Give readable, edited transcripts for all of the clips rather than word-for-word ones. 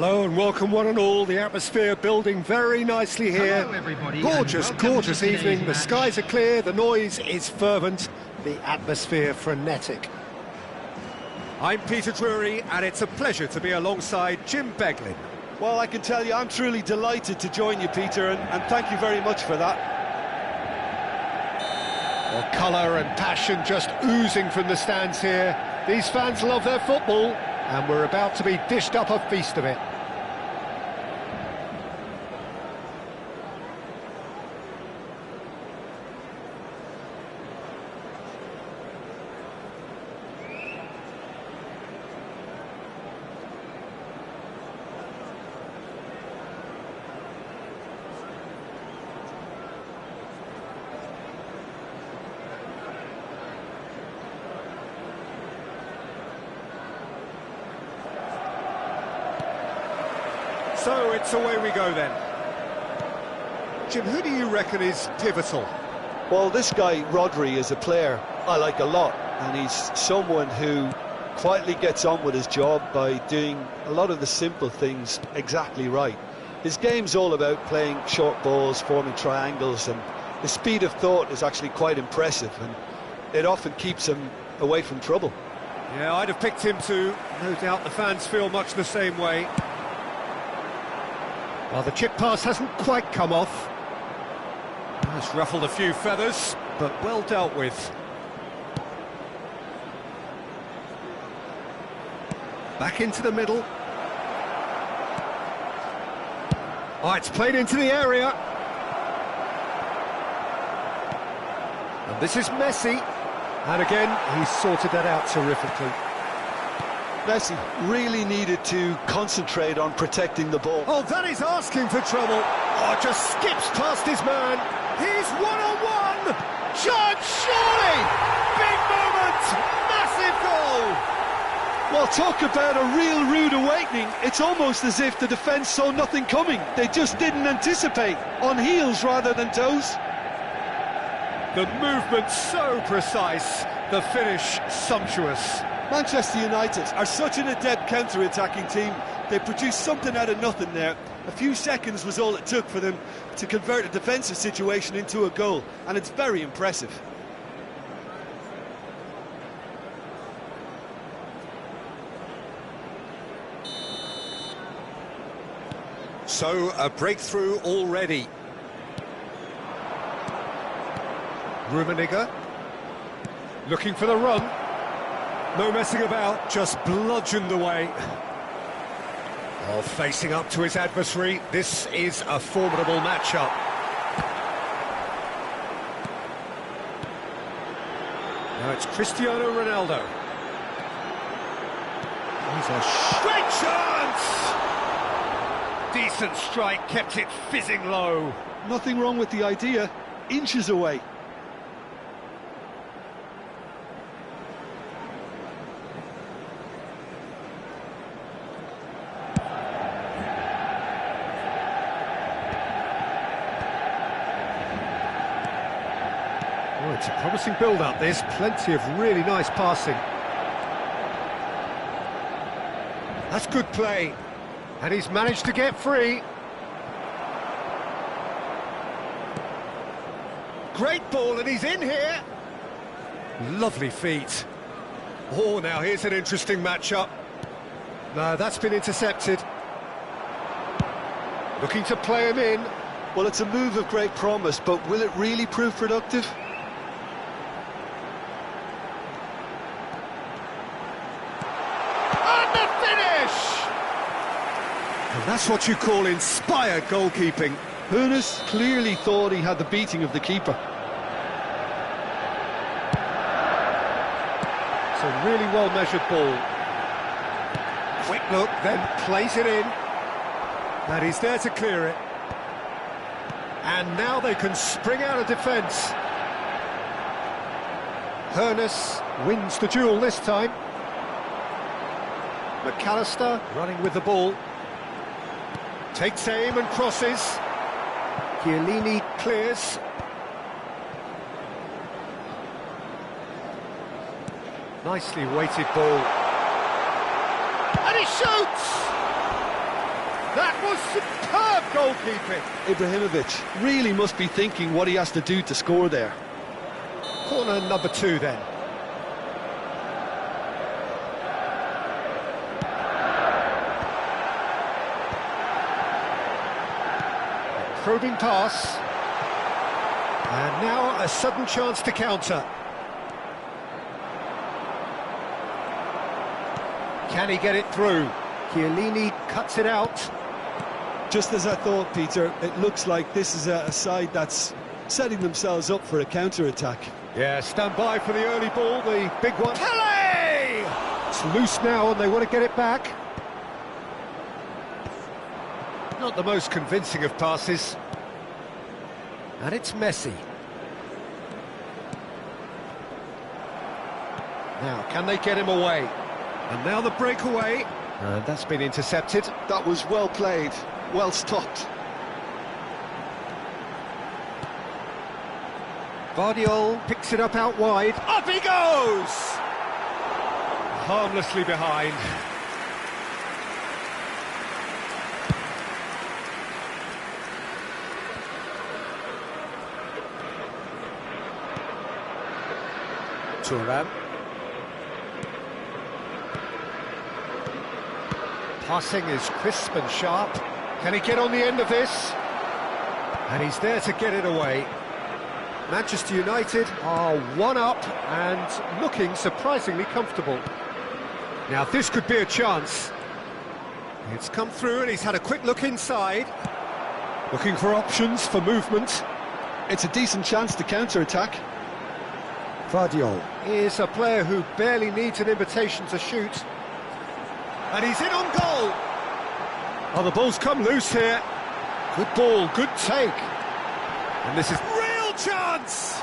Hello and welcome one and all. The atmosphere building very nicely here. Hello everybody. Gorgeous, gorgeous evening. The skies are clear, the noise is fervent, the atmosphere frenetic. I'm Peter Drury and it's a pleasure to be alongside Jim Beglin. Well, I can tell you I'm truly delighted to join you, Peter, and thank you very much for that. Well, colour and passion just oozing from the stands here. These fans love their football, and we're about to be dished up a feast of it. So it's away we go then. Jim, who do you reckon is pivotal? Well, this guy, Rodri, is a player I like a lot, and he's someone who quietly gets on with his job by doing a lot of the simple things exactly right. His game's all about playing short balls, forming triangles, and his speed of thought is actually quite impressive, and it often keeps him away from trouble. Yeah, I'd have picked him too. No doubt the fans feel much the same way. Well, the chip pass hasn't quite come off. It's ruffled a few feathers, but well dealt with. Back into the middle. Oh, it's played into the area. And this is Messi. And again, he's sorted that out terrifically. Messi really needed to concentrate on protecting the ball. Oh, that is asking for trouble. Oh, just skips past his man. He's one-on-one. Chance, surely. Big moment. Massive goal. Well, talk about a real rude awakening. It's almost as if the defence saw nothing coming. They just didn't anticipate. On heels rather than toes. The movement so precise. The finish sumptuous. Manchester United are such an adept counter-attacking team. They produced something out of nothing there. A few seconds was all it took for them to convert a defensive situation into a goal, and it's very impressive. So, a breakthrough already. Rummenigge looking for the run. No messing about, just bludgeoned away. Oh, facing up to his adversary, this is a formidable matchup. Now it's Cristiano Ronaldo. He's a great chance! Decent strike, kept it fizzing low. Nothing wrong with the idea, inches away. Oh, it's a promising build-up, this. Plenty of really nice passing. That's good play. And he's managed to get free. Great ball, and he's in here. Lovely feet. Oh, now here's an interesting matchup. No, that's been intercepted. Looking to play him in. Well, it's a move of great promise, but will it really prove productive? And that's what you call inspired goalkeeping. Hoeneß clearly thought he had the beating of the keeper. It's a really well-measured ball. Quick look, then plays it in. And he's there to clear it. And now they can spring out of defence. Hoeneß wins the duel this time. McAllister running with the ball. Takes aim and crosses. Chiellini clears. Nicely weighted ball. And he shoots! That was superb goalkeeping. Ibrahimovic really must be thinking what he has to do to score there. Corner number 2 then. Probing pass. And now a sudden chance to counter. Can he get it through? Chiellini cuts it out. Just as I thought, Peter, it looks like this is a side that's setting themselves up for a counter-attack. Yeah, stand by for the early ball, the big one. Pele! It's loose now and they want to get it back. Not the most convincing of passes. And it's Messi. Now, can they get him away? And now the breakaway. And that's been intercepted. That was well played, well stopped. Vardiol picks it up out wide. Up he goes! Harmlessly behind. Thuram. Passing is crisp and sharp. Can he get on the end of this? And he's there to get it away. Manchester United are 1-up and looking surprisingly comfortable. Now this could be a chance. It's come through and he's had a quick look inside. Looking for options for movement. It's a decent chance to counter-attack. Vardiol is a player who barely needs an invitation to shoot. And he's in on goal. Oh, the ball's come loose here. Good ball, good take. And this is real chance!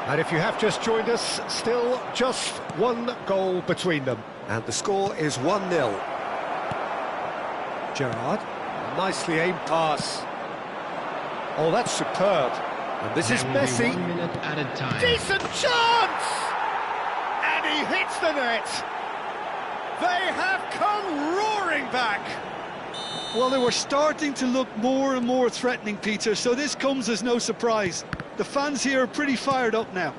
And if you have just joined us, still just 1 goal between them. And the score is 1-0. Gerrard, nicely aimed pass. Oh, that's superb. And this is Messi. 1 minute at a time. Decent chance! And he hits the net. They have come roaring back. Well, they were starting to look more and more threatening, Peter, so this comes as no surprise. The fans here are pretty fired up now.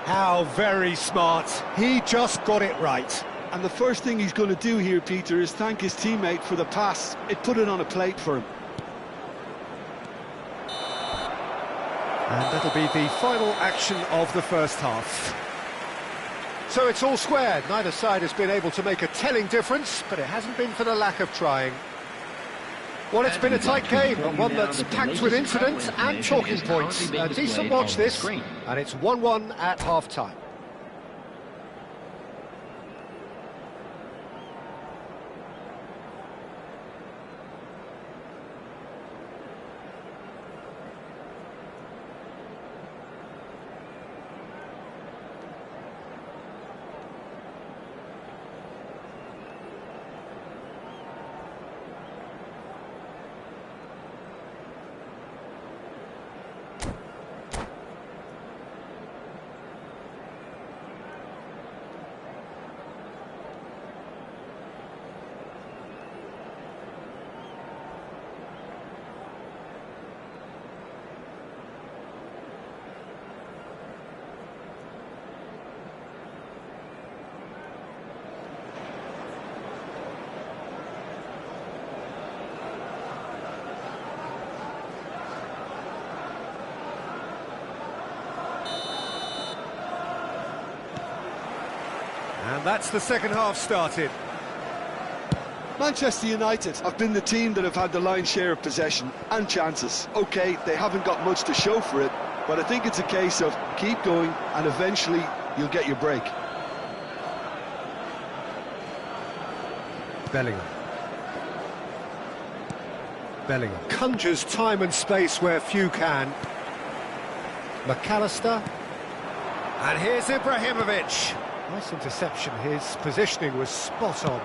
How very smart. He just got it right. And the first thing he's going to do here, Peter, is thank his teammate for the pass. It put it on a plate for him. And that'll be the final action of the first half. So it's all squared. Neither side has been able to make a telling difference, but it hasn't been for the lack of trying. Well, it's been a tight game, but one that's packed with incidents and talking points. A decent watch this, and it's 1-1 at half-time. And that's the second half started. Manchester United have been the team that have had the lion's share of possession and chances. OK, they haven't got much to show for it, but I think it's a case of keep going and eventually you'll get your break. Bellingham conjures time and space where few can. McAllister. And here's Ibrahimovic. Nice interception. His positioning was spot on.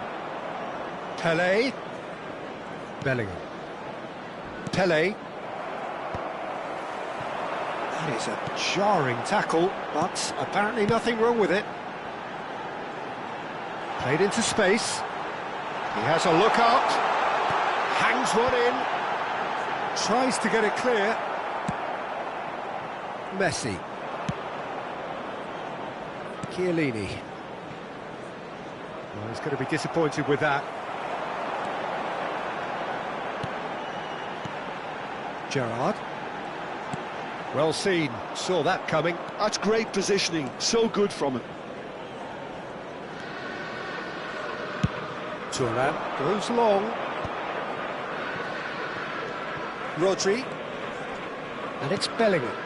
Pele. Bellingham. Pele. That is a jarring tackle, but apparently nothing wrong with it. Played into space. He has a look up, hangs one in, tries to get it clear. Messi. Chiellini. Well, he's going to be disappointed with that. Gerrard. Well seen, saw that coming. That's great positioning, so good from him. Thuram goes long. Rodri. And it's Bellingham.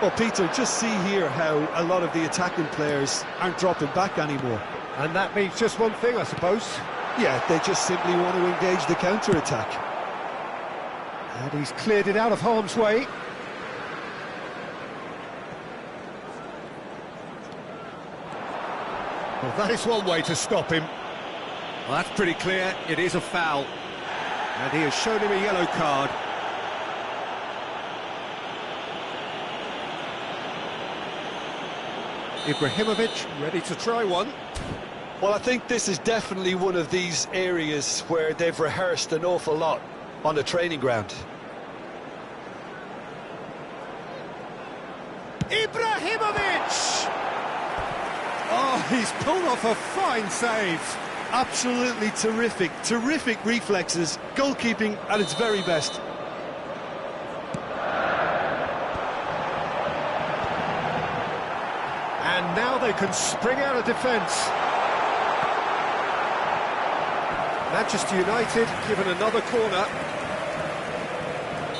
Well, Peter, just see here how a lot of the attacking players aren't dropping back anymore. And that means just one thing, I suppose. Yeah, they just simply want to engage the counter-attack. And he's cleared it out of harm's way. Well, that is one way to stop him. Well, that's pretty clear. It is a foul. And he has shown him a yellow card. Ibrahimovic ready to try one. Well, I think this is definitely one of these areas where they've rehearsed an awful lot on the training ground. Ibrahimovic! Oh, he's pulled off a fine save. Absolutely terrific, terrific reflexes, goalkeeping at its very best. And now they can spring out of defence. Manchester United given another corner.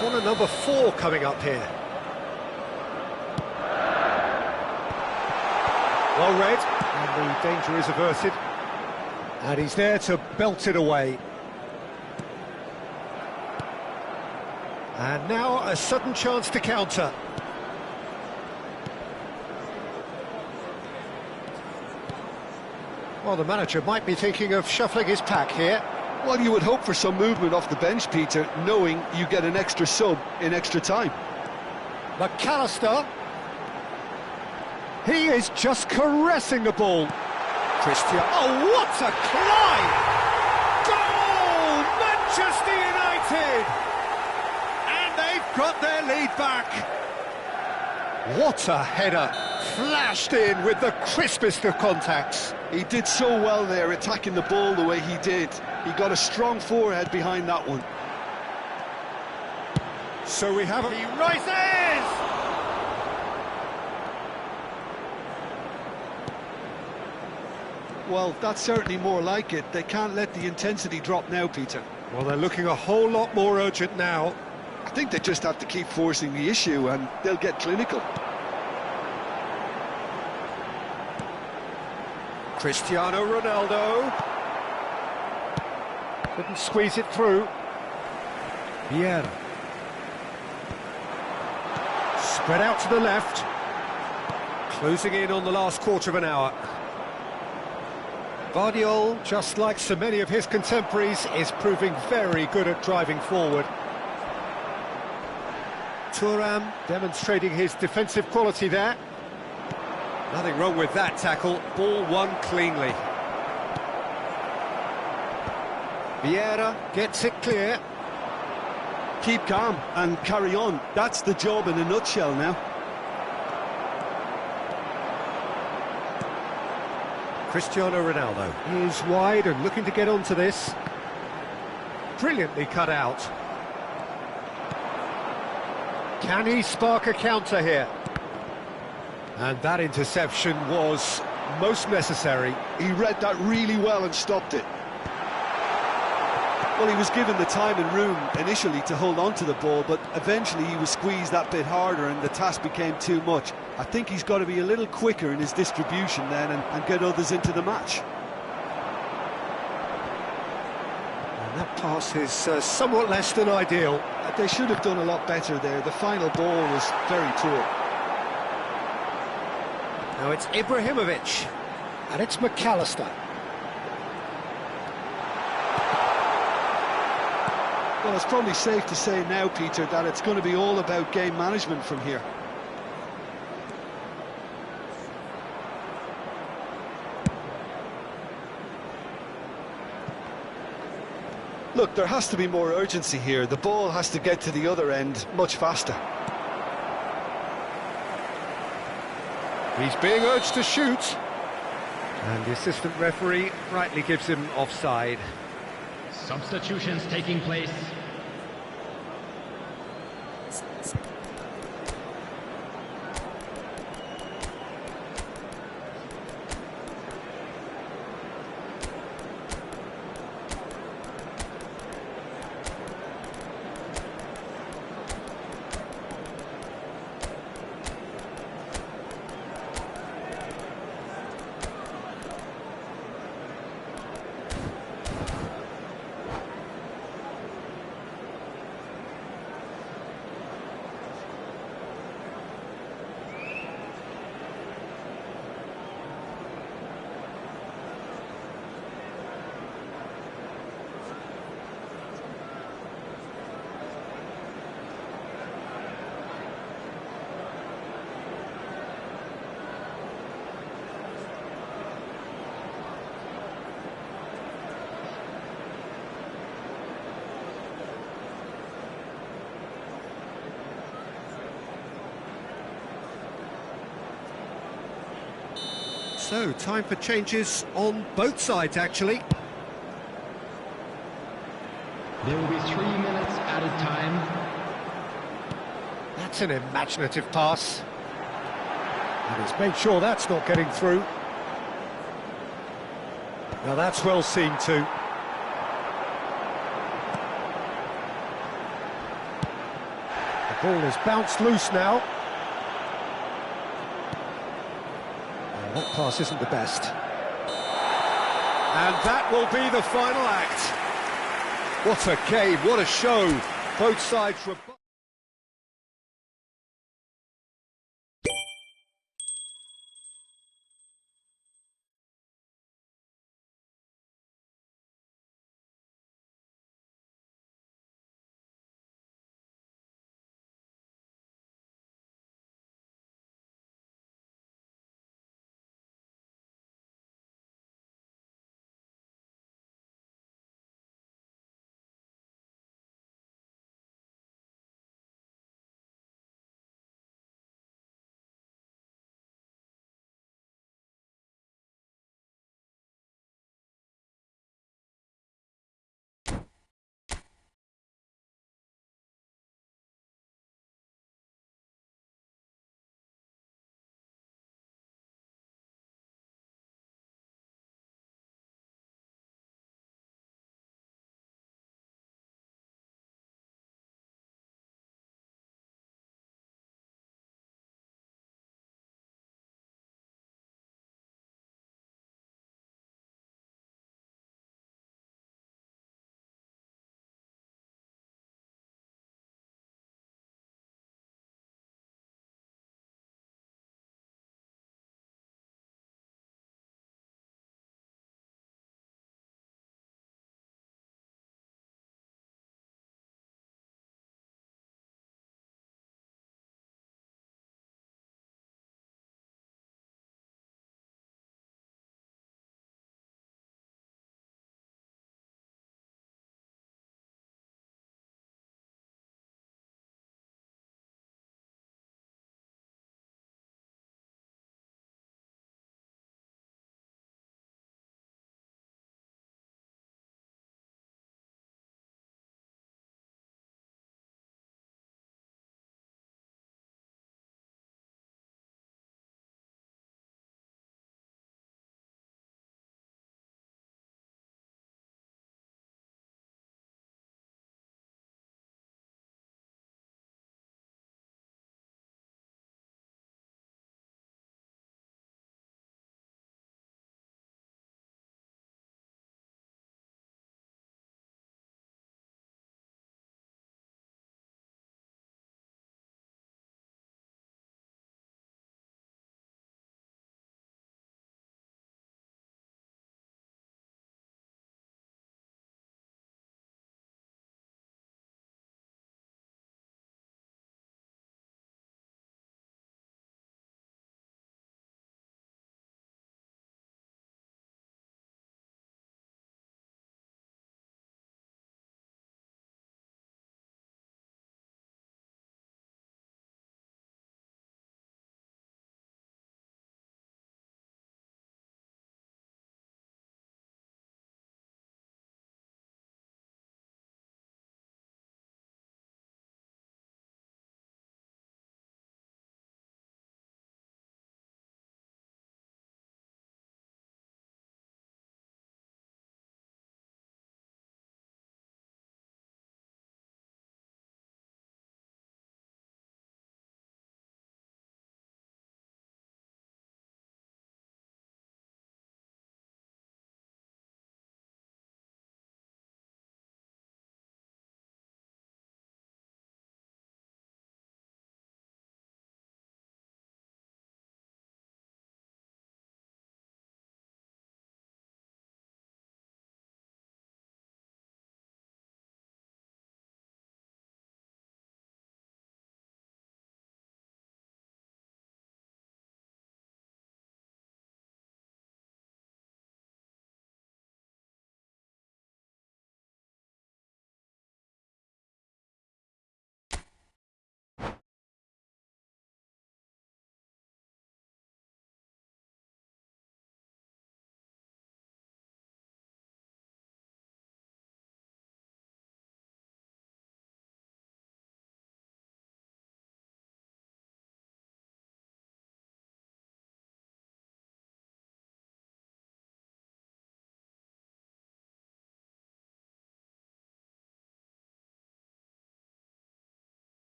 Corner number 4 coming up here. Well read, and the danger is averted. And he's there to belt it away. And now a sudden chance to counter. Well, the manager might be thinking of shuffling his pack here. Well, you would hope for some movement off the bench, Peter, knowing you get an extra sub in extra time. McAllister. He is just caressing the ball. Christian. Oh, what a climb! Goal! Manchester United! And they've got their lead back. What a header. Flashed in with the crispest of contacts. He did so well there, attacking the ball the way he did. He got a strong forehead behind that one. So we have... He rises! Well, that's certainly more like it. They can't let the intensity drop now, Peter. Well, they're looking a whole lot more urgent now. I think they just have to keep forcing the issue and they'll get clinical. Cristiano Ronaldo. Couldn't squeeze it through. Vieira. Spread out to the left. Closing in on the last quarter of an hour. Guardiola, just like so many of his contemporaries, is proving very good at driving forward. Thuram demonstrating his defensive quality there. Nothing wrong with that tackle, ball won cleanly. Vieira gets it clear. Keep calm and carry on. That's the job in a nutshell now. Cristiano Ronaldo is wide and looking to get onto this. Brilliantly cut out. Can he spark a counter here? And that interception was most necessary. He read that really well and stopped it. Well, he was given the time and room initially to hold on to the ball, but eventually he was squeezed that bit harder and the task became too much. I think he's got to be a little quicker in his distribution then and get others into the match. And that pass is somewhat less than ideal. They should have done a lot better there. The final ball was very poor. Now it's Ibrahimovic, and it's McAllister. Well, it's probably safe to say now, Peter, that it's going to be all about game management from here. Look, there has to be more urgency here. The ball has to get to the other end much faster. He's being urged to shoot. And the assistant referee rightly gives him offside. Substitutions taking place. So, time for changes on both sides, actually. There will be 3 minutes added time. That's an imaginative pass. And he's made sure that's not getting through. Now that's well seen too. The ball is bounced loose now. That pass isn't the best. And that will be the final act. What a game, what a show. Both sides were...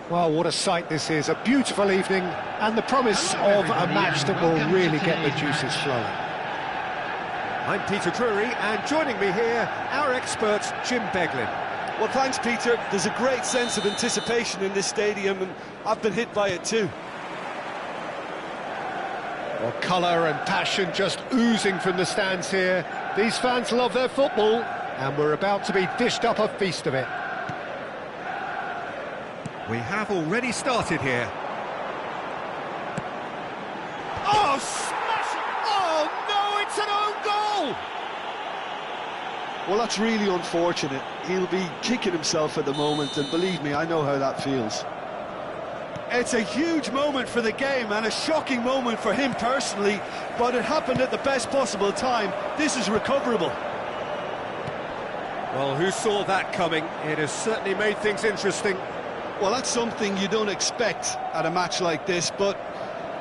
Well, what a sight this is, a beautiful evening, and the promise of a match that will really get the juices flowing. I'm Peter Drury, and joining me here, our expert, Jim Beglin. Well, thanks, Peter. There's a great sense of anticipation in this stadium, and I've been hit by it too. Well, colour and passion just oozing from the stands here. These fans love their football, and we're about to be dished up a feast of it. We have already started here. Oh, smashing! Oh, no, it's an own goal! Well, that's really unfortunate. He'll be kicking himself at the moment, and believe me, I know how that feels. It's a huge moment for the game and a shocking moment for him personally, but it happened at the best possible time. This is recoverable. Well, who saw that coming? It has certainly made things interesting. Well, that's something you don't expect at a match like this, but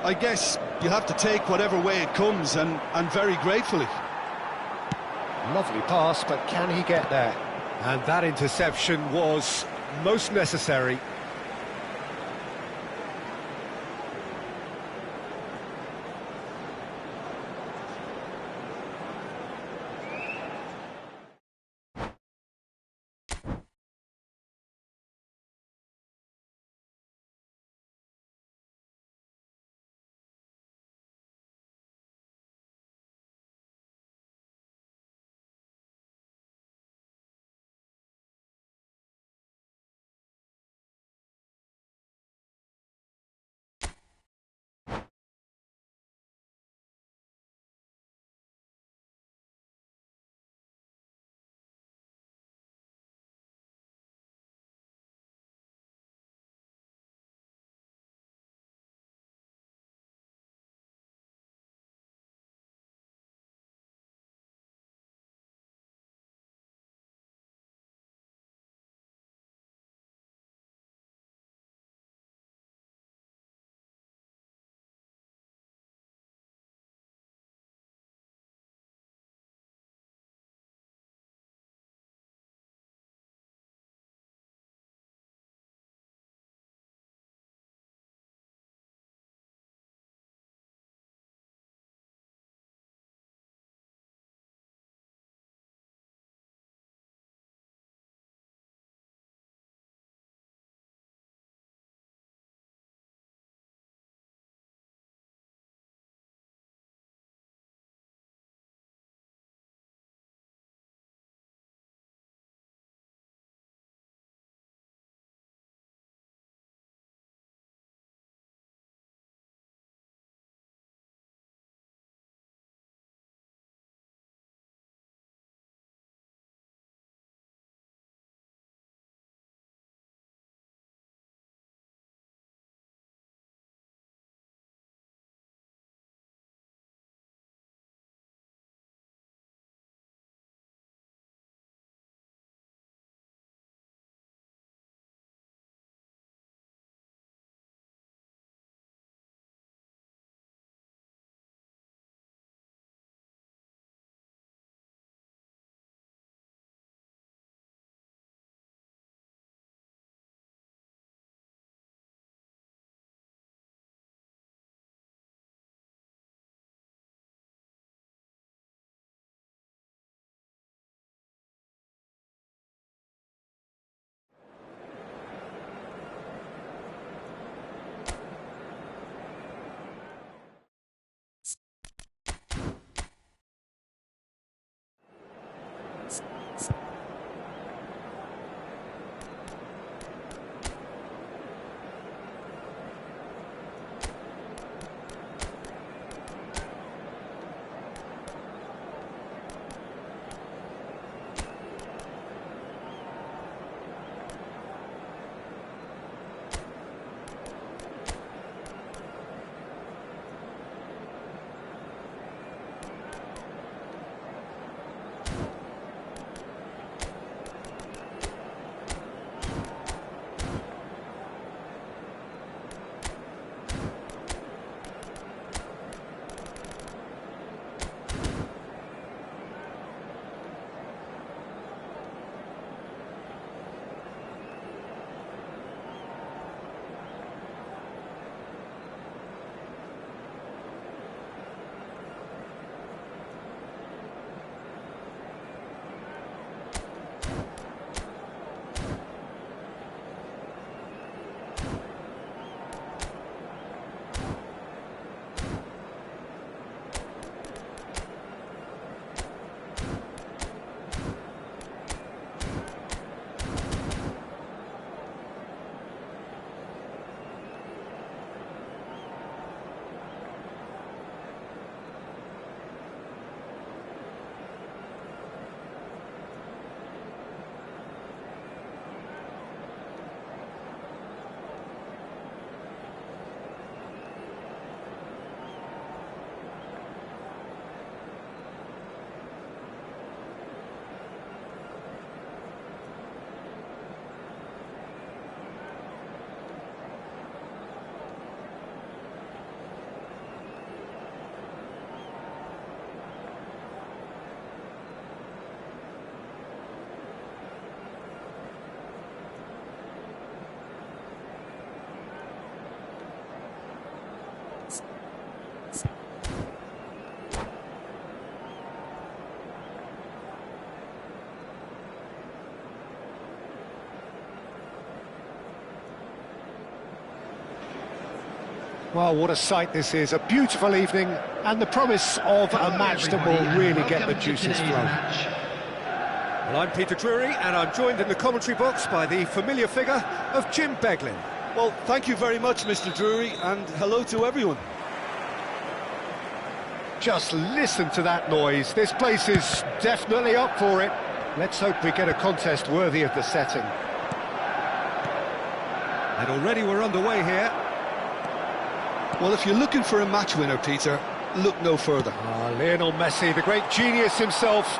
I guess you'll have to take whatever way it comes, and very gratefully. Lovely pass, but can he get there? And that interception was most necessary. Well, what a sight this is. A beautiful evening and the promise of a match that will really get the juices flowing. Well, I'm Peter Drury and I'm joined in the commentary box by the familiar figure of Jim Beglin. Well, thank you very much, Mr. Drury, and hello to everyone. Just listen to that noise. This place is definitely up for it. Let's hope we get a contest worthy of the setting. And already we're underway here. Well, if you're looking for a match winner, Peter, look no further. Lionel Messi, the great genius himself.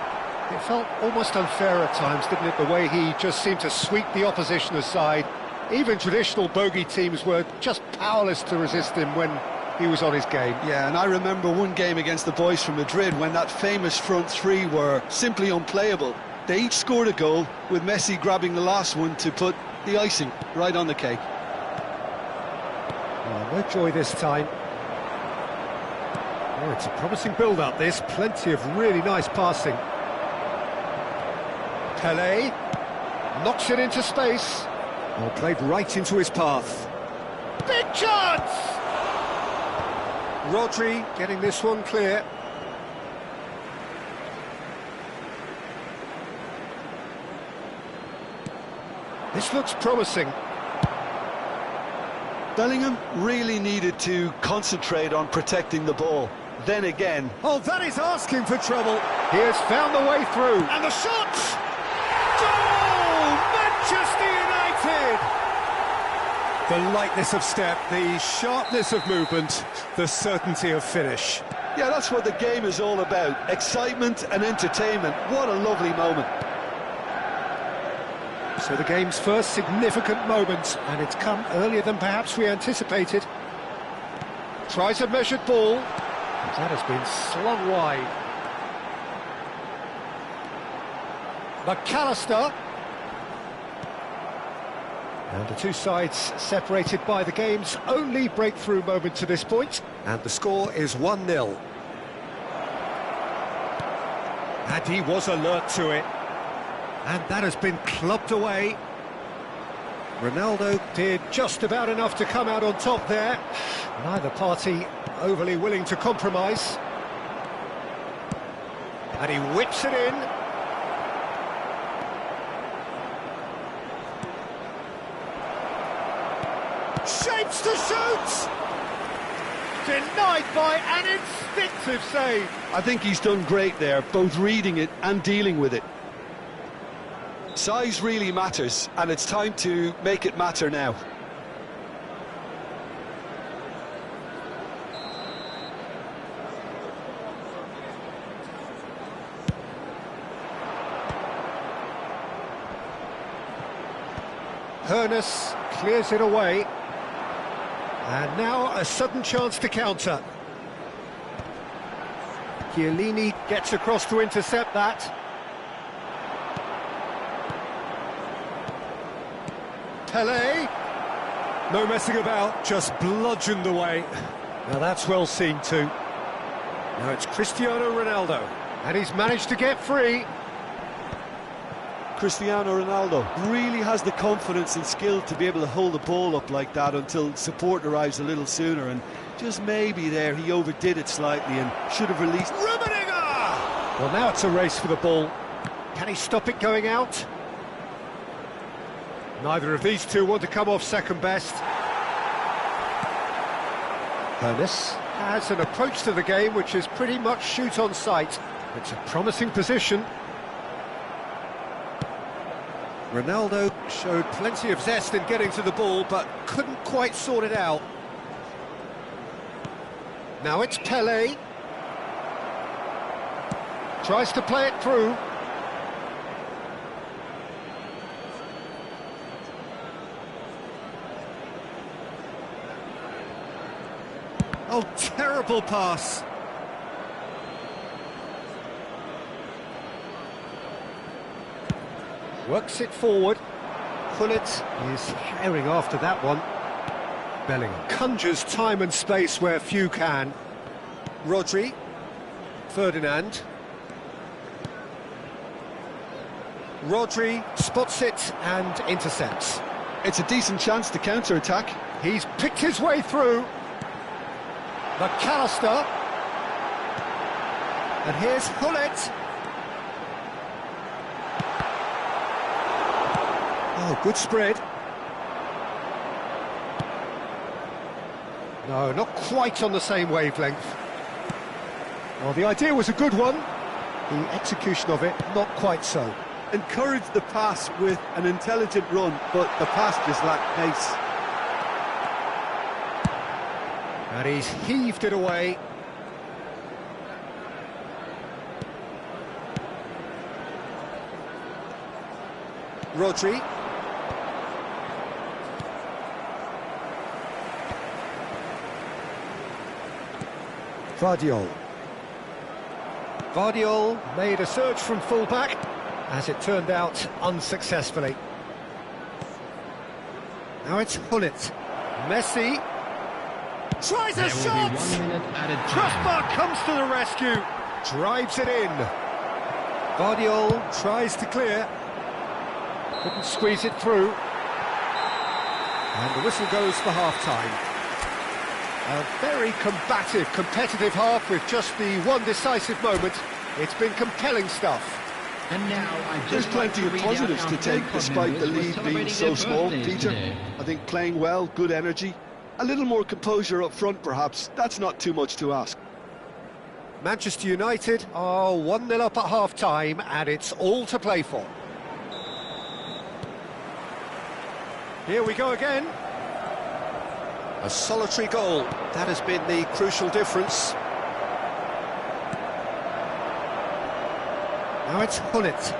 It felt almost unfair at times, didn't it, the way he just seemed to sweep the opposition aside. Even traditional bogey teams were just powerless to resist him when he was on his game. Yeah, and I remember one game against the boys from Madrid when that famous front three were simply unplayable. They each scored a goal, with Messi grabbing the last one to put the icing right on the cake. Oh, no joy this time. Oh, it's a promising build-up, this. Plenty of really nice passing. Pelé knocks it into space. Well, played right into his path. Big chance! Rodri getting this one clear. This looks promising. Bellingham really needed to concentrate on protecting the ball. Then again... Oh, that is asking for trouble. He has found the way through. And the shot! Goal! Manchester United! The lightness of step, the sharpness of movement, the certainty of finish. Yeah, that's what the game is all about. Excitement and entertainment. What a lovely moment. So the game's first significant moment, and it's come earlier than perhaps we anticipated. Tries a measured ball. That has been slung wide. McAllister. And the two sides separated by the game's only breakthrough moment to this point. And the score is 1-0. And he was alert to it. And that has been clubbed away. Ronaldo did just about enough to come out on top there. Neither party overly willing to compromise. And he whips it in. Shapes to shoot! Denied by an instinctive save. I think he's done great there, both reading it and dealing with it. Size really matters, and it's time to make it matter now. Hoeneß clears it away. And now a sudden chance to counter. Chiellini gets across to intercept that. Pelé, no messing about, just bludgeoned away. Now that's well seen too. Now it's Cristiano Ronaldo, and he's managed to get free. Cristiano Ronaldo really has the confidence and skill to be able to hold the ball up like that until support arrives a little sooner, and just maybe there he overdid it slightly and should have released. Rummenigge! Well, now it's a race for the ball. Can he stop it going out? Neither of these two want to come off second best. Hoeneß has an approach to the game which is pretty much shoot on sight. It's a promising position. Ronaldo showed plenty of zest in getting to the ball, but couldn't quite sort it out. Now it's Pelé. Tries to play it through. Oh, terrible pass. Works it forward. Pullet is herring after that one. Bellingham conjures time and space where few can. Rodri. Ferdinand. Rodri spots it and intercepts. It's a decent chance to counter-attack. He's picked his way through. McAllister. And here's Hullet. Oh, good spread. No, not quite on the same wavelength. Well, the idea was a good one. The execution of it, not quite so. Encouraged the pass with an intelligent run, but the pass just lacked pace. And he's heaved it away. Rodri. Vardiol. Vardiol made a surge from full-back, as it turned out unsuccessfully. Now it's Hullet. Messi tries a shot! Crossbar comes to the rescue, drives it in. Vardiol tries to clear, couldn't squeeze it through. And the whistle goes for half-time. A very combative, competitive half with just the one decisive moment. It's been compelling stuff. And now There's plenty of positives to take despite the lead being so small, Peter. I think playing well, good energy. A little more composure up front perhaps, that's not too much to ask. Manchester United are 1-0 up at half-time and it's all to play for. Here we go again. A solitary goal, that has been the crucial difference. Now it's Hullet.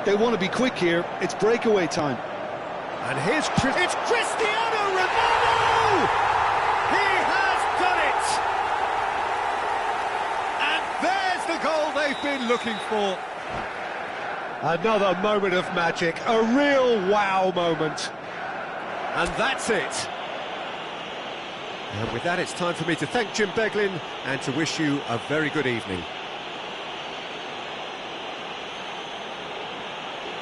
They want to be quick here, it's breakaway time. And here's it's Cristiano Ronaldo! He has done it! And there's the goal they've been looking for. Another moment of magic, a real wow moment. And that's it. And with that, it's time for me to thank Jim Beglin and to wish you a very good evening.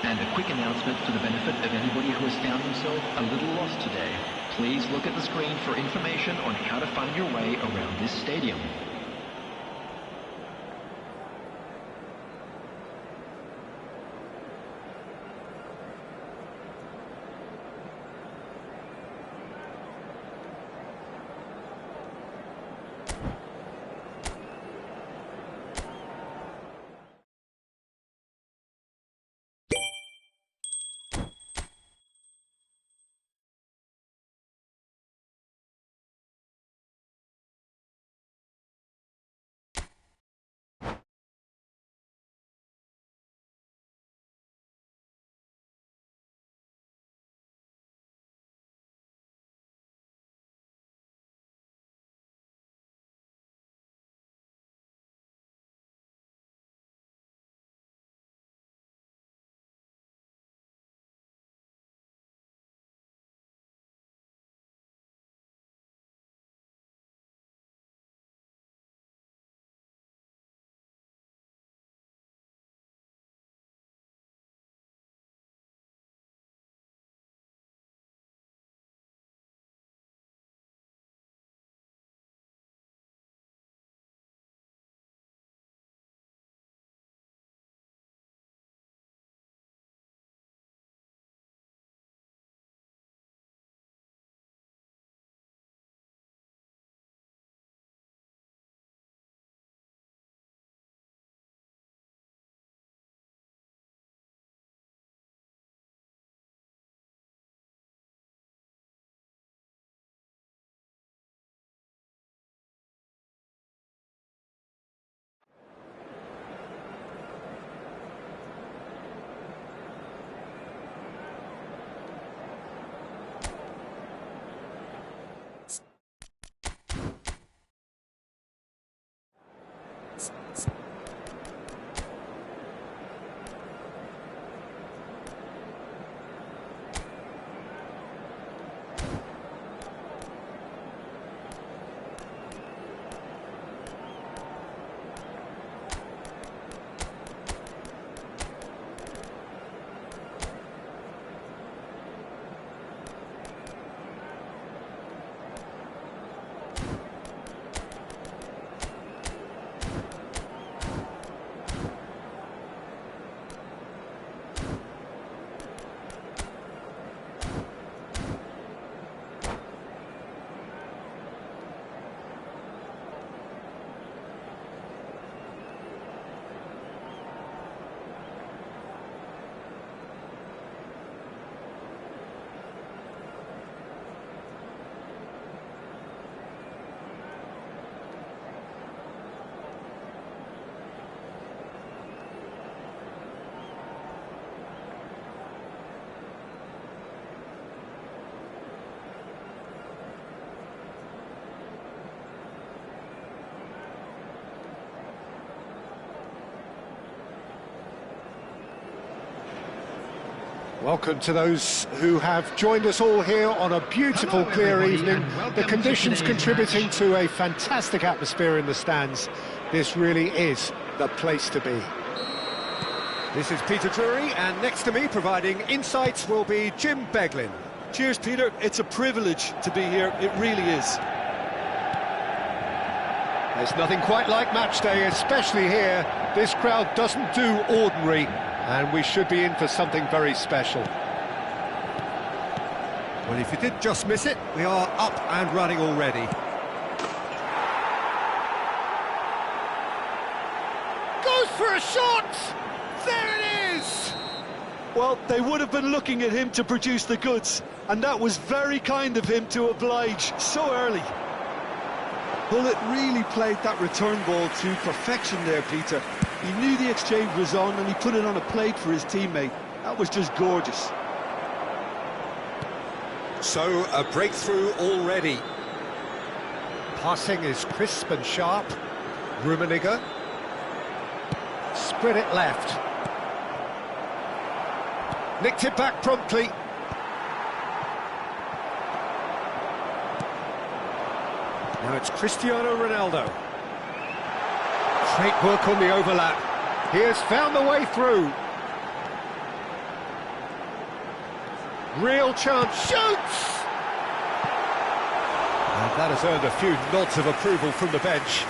And a quick announcement for the benefit of anybody who has found themselves a little lost today. Please look at the screen for information on how to find your way around this stadium. Welcome to those who have joined us all here on a beautiful, clear evening. The conditions contributing to a fantastic atmosphere in the stands. This really is the place to be. This is Peter Drury, and next to me, providing insights, will be Jim Beglin. Cheers, Peter. It's a privilege to be here. It really is. There's nothing quite like match day, especially here. This crowd doesn't do ordinary, and we should be in for something very special. Well, if you did just miss it, we are up and running already. Goes for a shot! There it is! Well, they would have been looking at him to produce the goods, and that was very kind of him to oblige so early. Bullet really played that return ball to perfection there, Peter. He knew the exchange was on and he put it on a plate for his teammate. That was just gorgeous. So, a breakthrough already. Passing is crisp and sharp. Rummenigge. Spread it left. Nicked it back promptly. Now it's Cristiano Ronaldo. Great work on the overlap. He has found the way through. Real chance. Shoots! And that has earned a few nods of approval from the bench.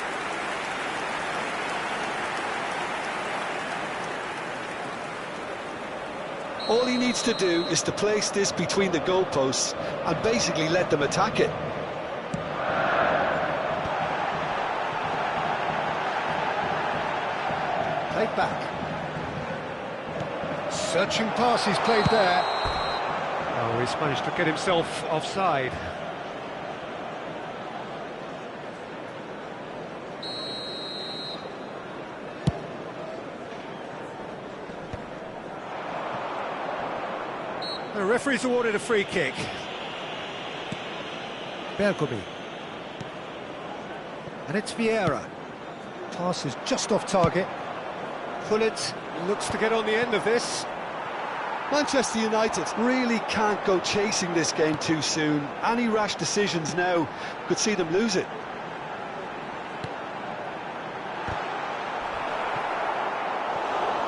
All he needs to do is to place this between the goalposts and basically let them attack it. Played back. Searching pass he's played there. Oh, he's managed to get himself offside. The referee's awarded a free kick. Bergomi. And it's Vieira. Pass is just off target. Pullet looks to get on the end of this. Manchester United really can't go chasing this game too soon. Any rash decisions now could see them lose it.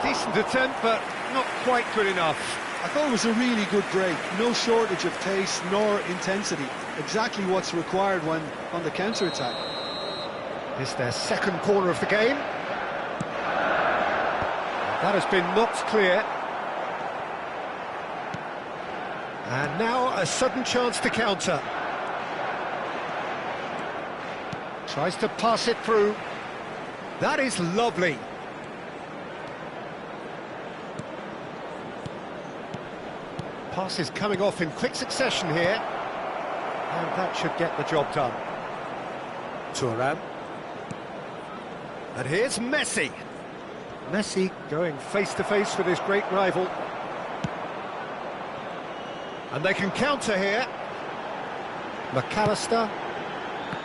Decent attempt, but not quite good enough. I thought it was a really good break. No shortage of pace nor intensity. Exactly what's required when on the counter-attack. It's their second corner of the game. That has been knocked clear. And now a sudden chance to counter. Tries to pass it through. That is lovely. Pass is coming off in quick succession here. And that should get the job done. Thuram. And here's Messi. Messi going face-to-face with his great rival. And they can counter here. McAllister.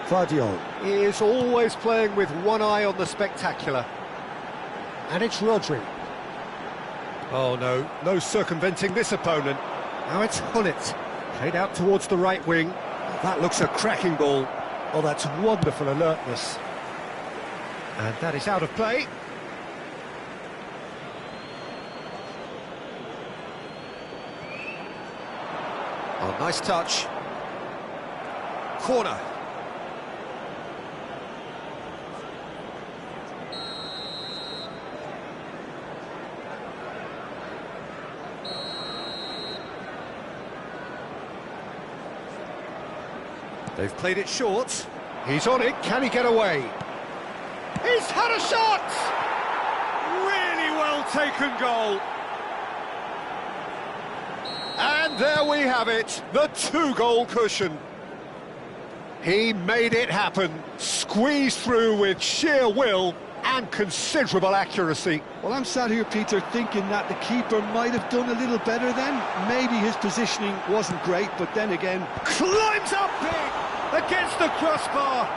Vardiol is always playing with one eye on the spectacular. And it's Rodri. Oh no, no circumventing this opponent. Now it's Hullet. Played out towards the right wing. That looks a cracking ball. Oh, that's wonderful alertness. And that is out of play. Oh, nice touch. Corner. They've played it short. He's on it. Can he get away? He's had a shot! Really well taken goal. And there we have it, the two-goal cushion. He made it happen, squeezed through with sheer will and considerable accuracy. Well, I'm sat here, Peter, thinking that the keeper might have done a little better then. Maybe his positioning wasn't great, but then again... Climbs up big against the crossbar.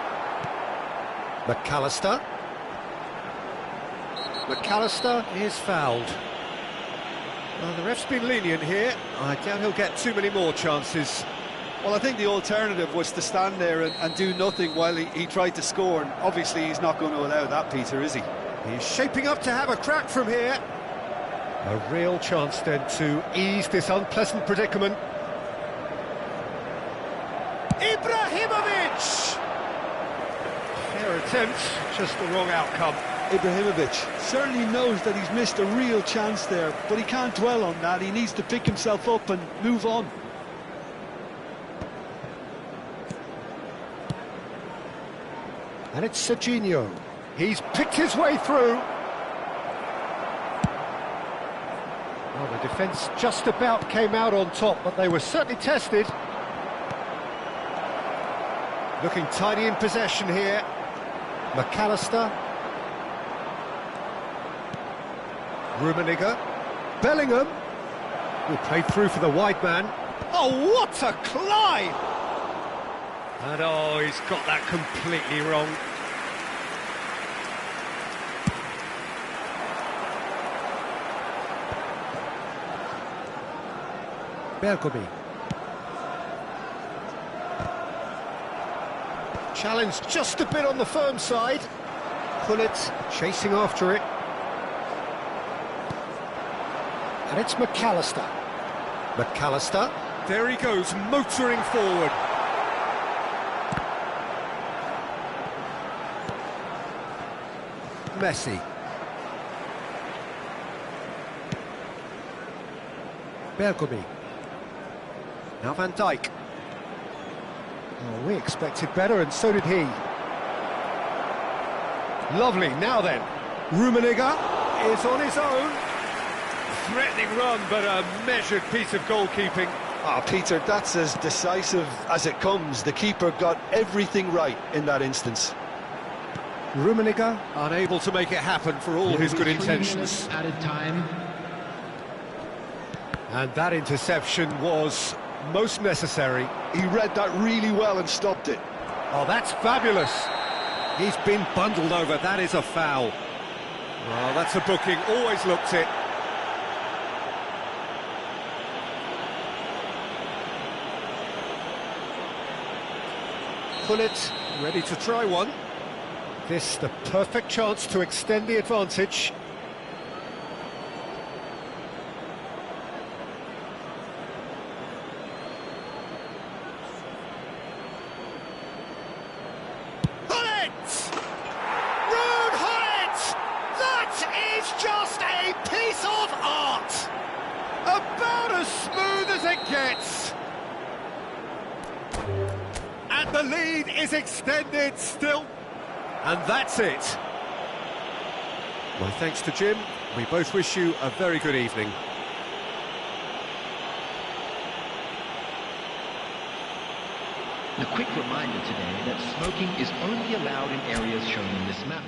McAllister. McAllister is fouled. Well, the ref's been lenient here. I doubt he'll get too many more chances. Well, I think the alternative was to stand there and do nothing while he tried to score, and obviously he's not going to allow that, Peter, is he? He's shaping up to have a crack from here. A real chance then to ease this unpleasant predicament. Ibrahimovic! Fair attempt, just the wrong outcome. Ibrahimovic certainly knows that he's missed a real chance there, but he can't dwell on that. He needs to pick himself up and move on. And it's Serginho. He's picked his way through. Well, the defence just about came out on top, but they were certainly tested. Looking tidy in possession here. McAllister. Rummenigge. Bellingham. Who played through for the wide man. Oh, what a climb! And oh, he's got that completely wrong. Bergomi. Challenge just a bit on the firm side. Pullet chasing after it. And it's McAllister. McAllister. There he goes, motoring forward. Messi. Bergomi. Now Van Dijk. Oh, we expected better, and so did he. Lovely, now then. Rummenigge is on his own. Threatening run, but a measured piece of goalkeeping. Ah, Peter, that's as decisive as it comes. The keeper got everything right in that instance. Rummenigge unable to make it happen for all his good intentions. Added time. And that interception was most necessary. He read that really well and stopped it. Oh, that's fabulous. He's been bundled over. That is a foul. Well, that's a booking. Always looked it. Pullet ready to try one. This the perfect chance to extend the advantage. Just a piece of art! About as smooth as it gets! And the lead is extended still. And that's it. My thanks to Jim. We both wish you a very good evening. A quick reminder today that smoking is only allowed in areas shown in this map.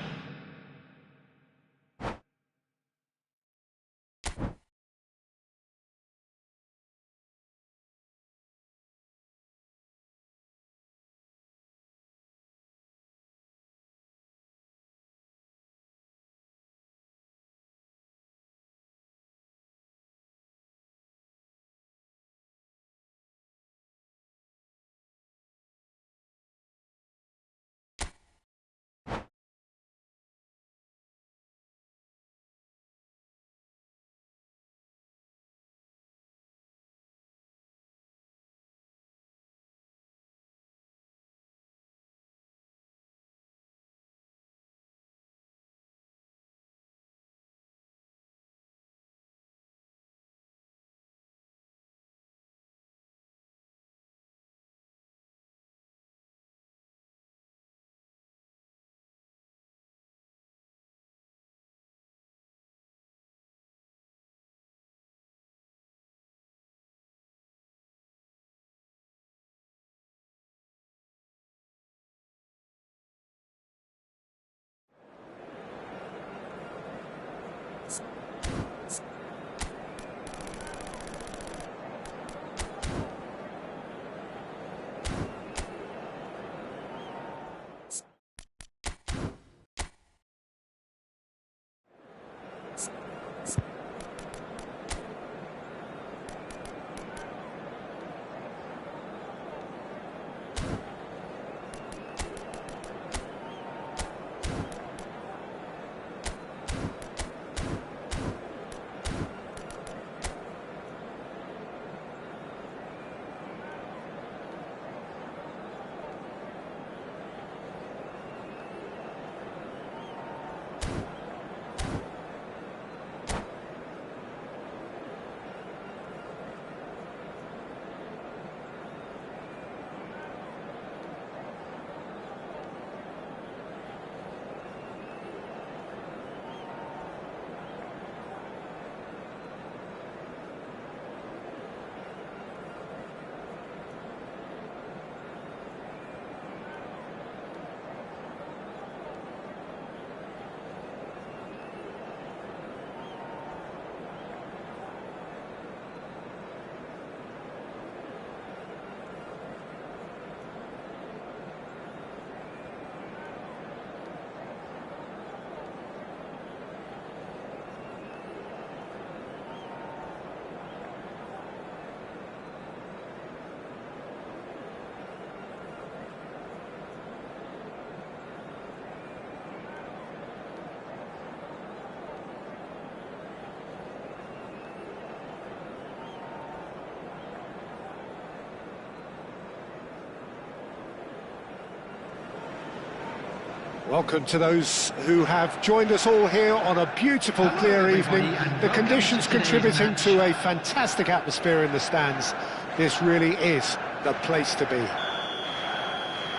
Welcome to those who have joined us all here on a beautiful, clear evening. The conditions contributing to a fantastic atmosphere in the stands. This really is the place to be.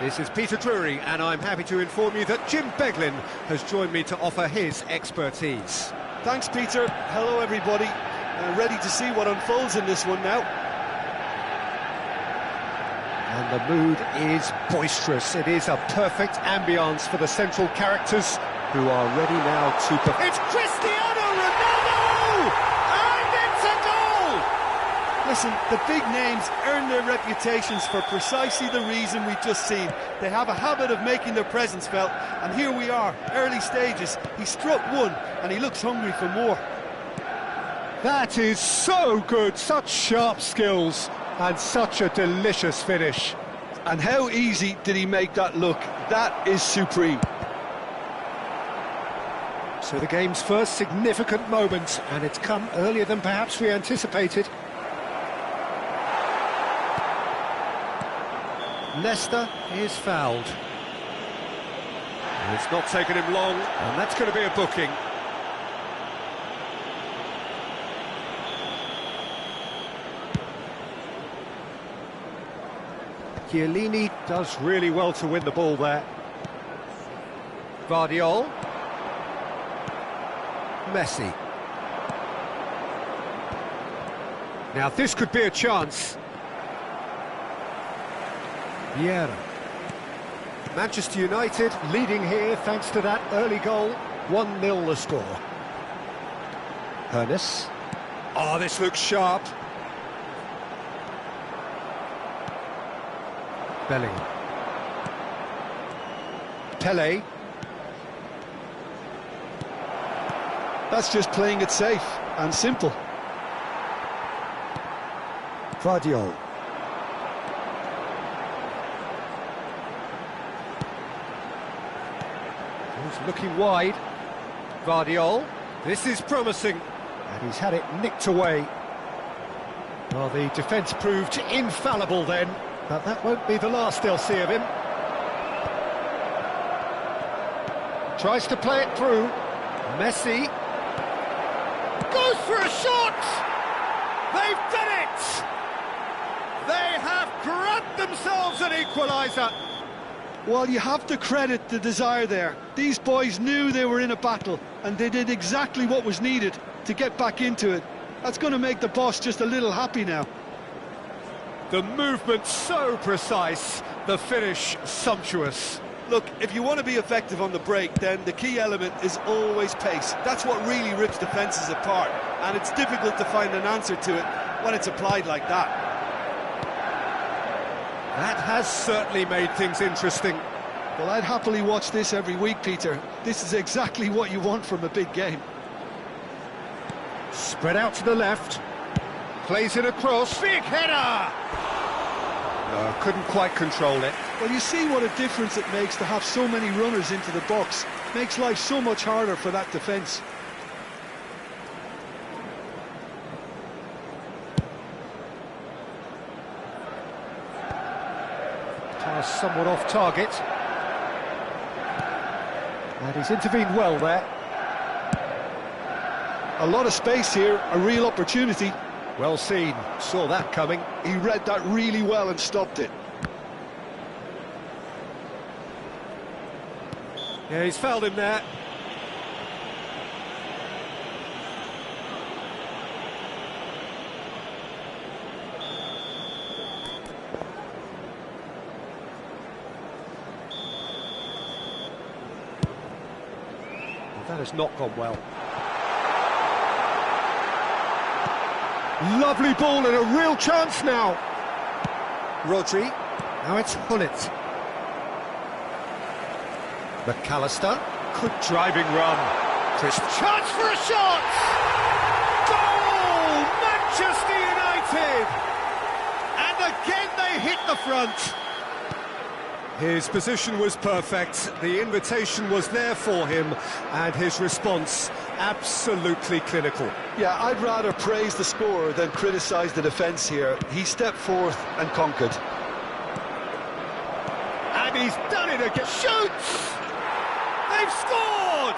This is Peter Drury, and I'm happy to inform you that Jim Beglin has joined me to offer his expertise. Thanks, Peter. Hello, everybody. Ready to see what unfolds in this one now. And the mood is boisterous. It is a perfect ambience for the central characters who are ready now to... It's Cristiano Ronaldo! And it's a goal! Listen, the big names earn their reputations for precisely the reason we've just seen. They have a habit of making their presence felt, and here we are, early stages. He struck one, and he looks hungry for more. That is so good, such sharp skills, and such a delicious finish. And how easy did he make that look? That is supreme. So the game's first significant moment, and it's come earlier than perhaps we anticipated. Leicester is fouled. And it's not taken him long, and that's going to be a booking. Chiellini does really well to win the ball there. Guardiola. Messi. Now this could be a chance. Vieira. Manchester United leading here thanks to that early goal. 1-0 the score. Ernest. Oh, this looks sharp. Bellingham. Pele. That's just playing it safe and simple. Guardiola. He's looking wide. Guardiola. This is promising. And he's had it nicked away. Well, the defence proved infallible then. But that won't be the last they'll see of him. Tries to play it through. Messi. Goes for a shot! They've done it! They have grabbed themselves an equaliser. Well, you have to credit the desire there. These boys knew they were in a battle, and they did exactly what was needed to get back into it. That's going to make the boss just a little happy now. The movement so precise, the finish sumptuous. Look, if you want to be effective on the break, then the key element is always pace. That's what really rips defences apart, and it's difficult to find an answer to it when it's applied like that. That has certainly made things interesting. Well, I'd happily watch this every week, Peter. This is exactly what you want from a big game. Spread out to the left. Plays it across. Big header! No, couldn't quite control it. Well, you see what a difference it makes to have so many runners into the box. Makes life so much harder for that defence. Pass somewhat off target. And he's intervened well there. A lot of space here, a real opportunity. Well seen, saw that coming. He read that really well and stopped it. Yeah, he's fouled him there. Well, that has not gone well. Lovely ball and a real chance now. Rodri. Now it's Hullet. McAllister. Good driving run. Chance for a shot! Goal! Manchester United! And again they hit the front. His position was perfect, the invitation was there for him, and his response absolutely clinical. Yeah, I'd rather praise the scorer than criticise the defence here. He stepped forth and conquered. And he's done it again. Shoots! they've scored!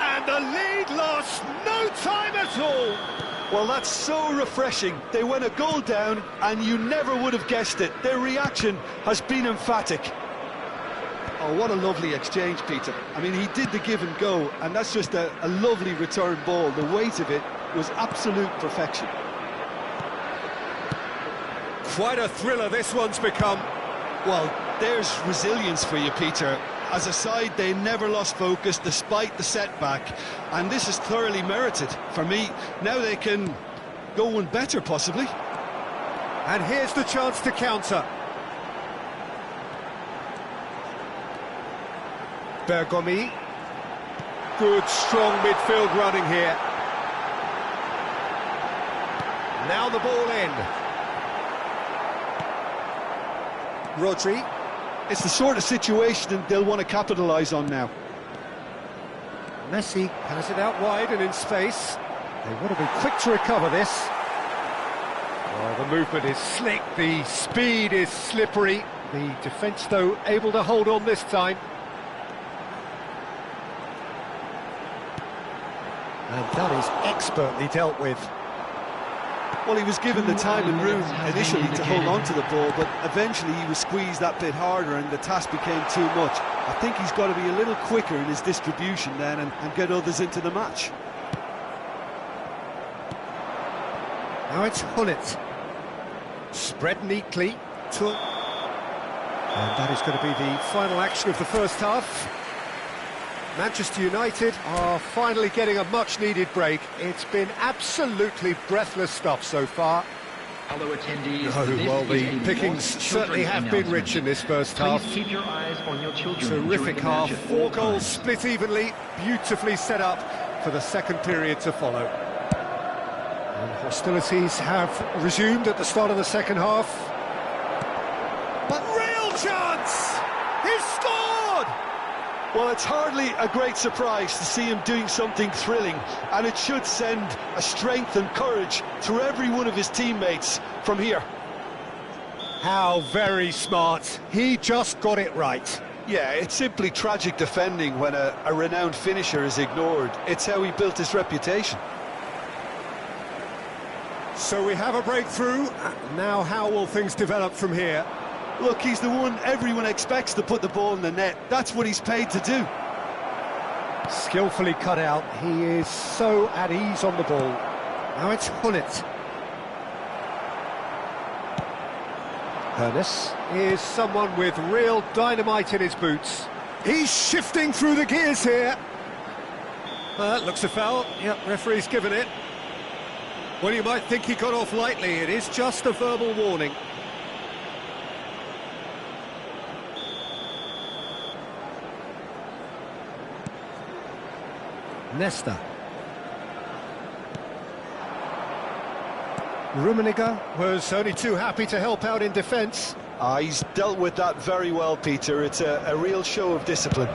And the lead lost no time at all. Well, that's so refreshing. They went a goal down, and you never would have guessed it. Their reaction has been emphatic. Oh, what a lovely exchange, Peter. I mean, he did the give and go, and that's just a lovely return ball. The weight of it was absolute perfection. Quite a thriller this one's become. Well, there's resilience for you, Peter. As a side, they never lost focus despite the setback, and this is thoroughly merited. For me, now they can go one better, possibly. And here's the chance to counter. Bergomi. Good, strong midfield running here. Now the ball in. Rodri. It's the sort of situation they'll want to capitalise on now. Messi has it out wide and in space. They want to be quick to recover this. Oh, the movement is slick, the speed is slippery. The defence, though, able to hold on this time. And that is expertly dealt with. Well, he was given the time and room initially to hold on to the ball, but eventually he was squeezed that bit harder and the task became too much. I think he's got to be a little quicker in his distribution then and get others into the match. Now it's Hullet. Spread neatly. And that is going to be the final action of the first half. Manchester United are finally getting a much-needed break. It's been absolutely breathless stuff so far. Hello, attendees. Well, the pickings certainly have been rich in this first half. Please keep your eyes on your children. Terrific half, 4 goals split evenly, beautifully set up for the second period to follow. And hostilities have resumed at the start of the second half. But real chance! He's scored! Well, it's hardly a great surprise to see him doing something thrilling, and it should send a strength and courage through every one of his teammates from here. How very smart. He just got it right. Yeah, it's simply tragic defending when a renowned finisher is ignored. It's how he built his reputation. So we have a breakthrough. Now how will things develop from here? Look, he's the one everyone expects to put the ball in the net. That's what he's paid to do. Skillfully cut out. He is so at ease on the ball. Now it's Hullet. Ernest is someone with real dynamite in his boots. He's shifting through the gears here. Looks a foul. Yep, referee's given it. Well, you might think he got off lightly. It is just a verbal warning. Nesta. Rummenigge was only too happy to help out in defence. He's dealt with that very well, Peter. It's a real show of discipline.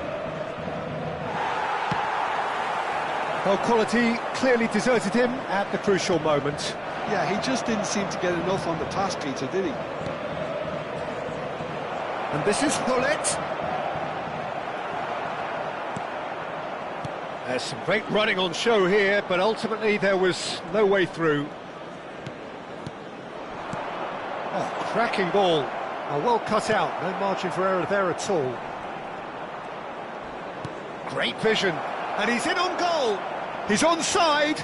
Well, quality clearly deserted him at the crucial moment. Yeah, he just didn't seem to get enough on the pass, Peter, did he? And this is Hullet. There's some great running on show here, but ultimately there was no way through. Oh, cracking ball. Oh, well cut out, no margin for error there at all. Great vision, and he's in on goal. He's onside.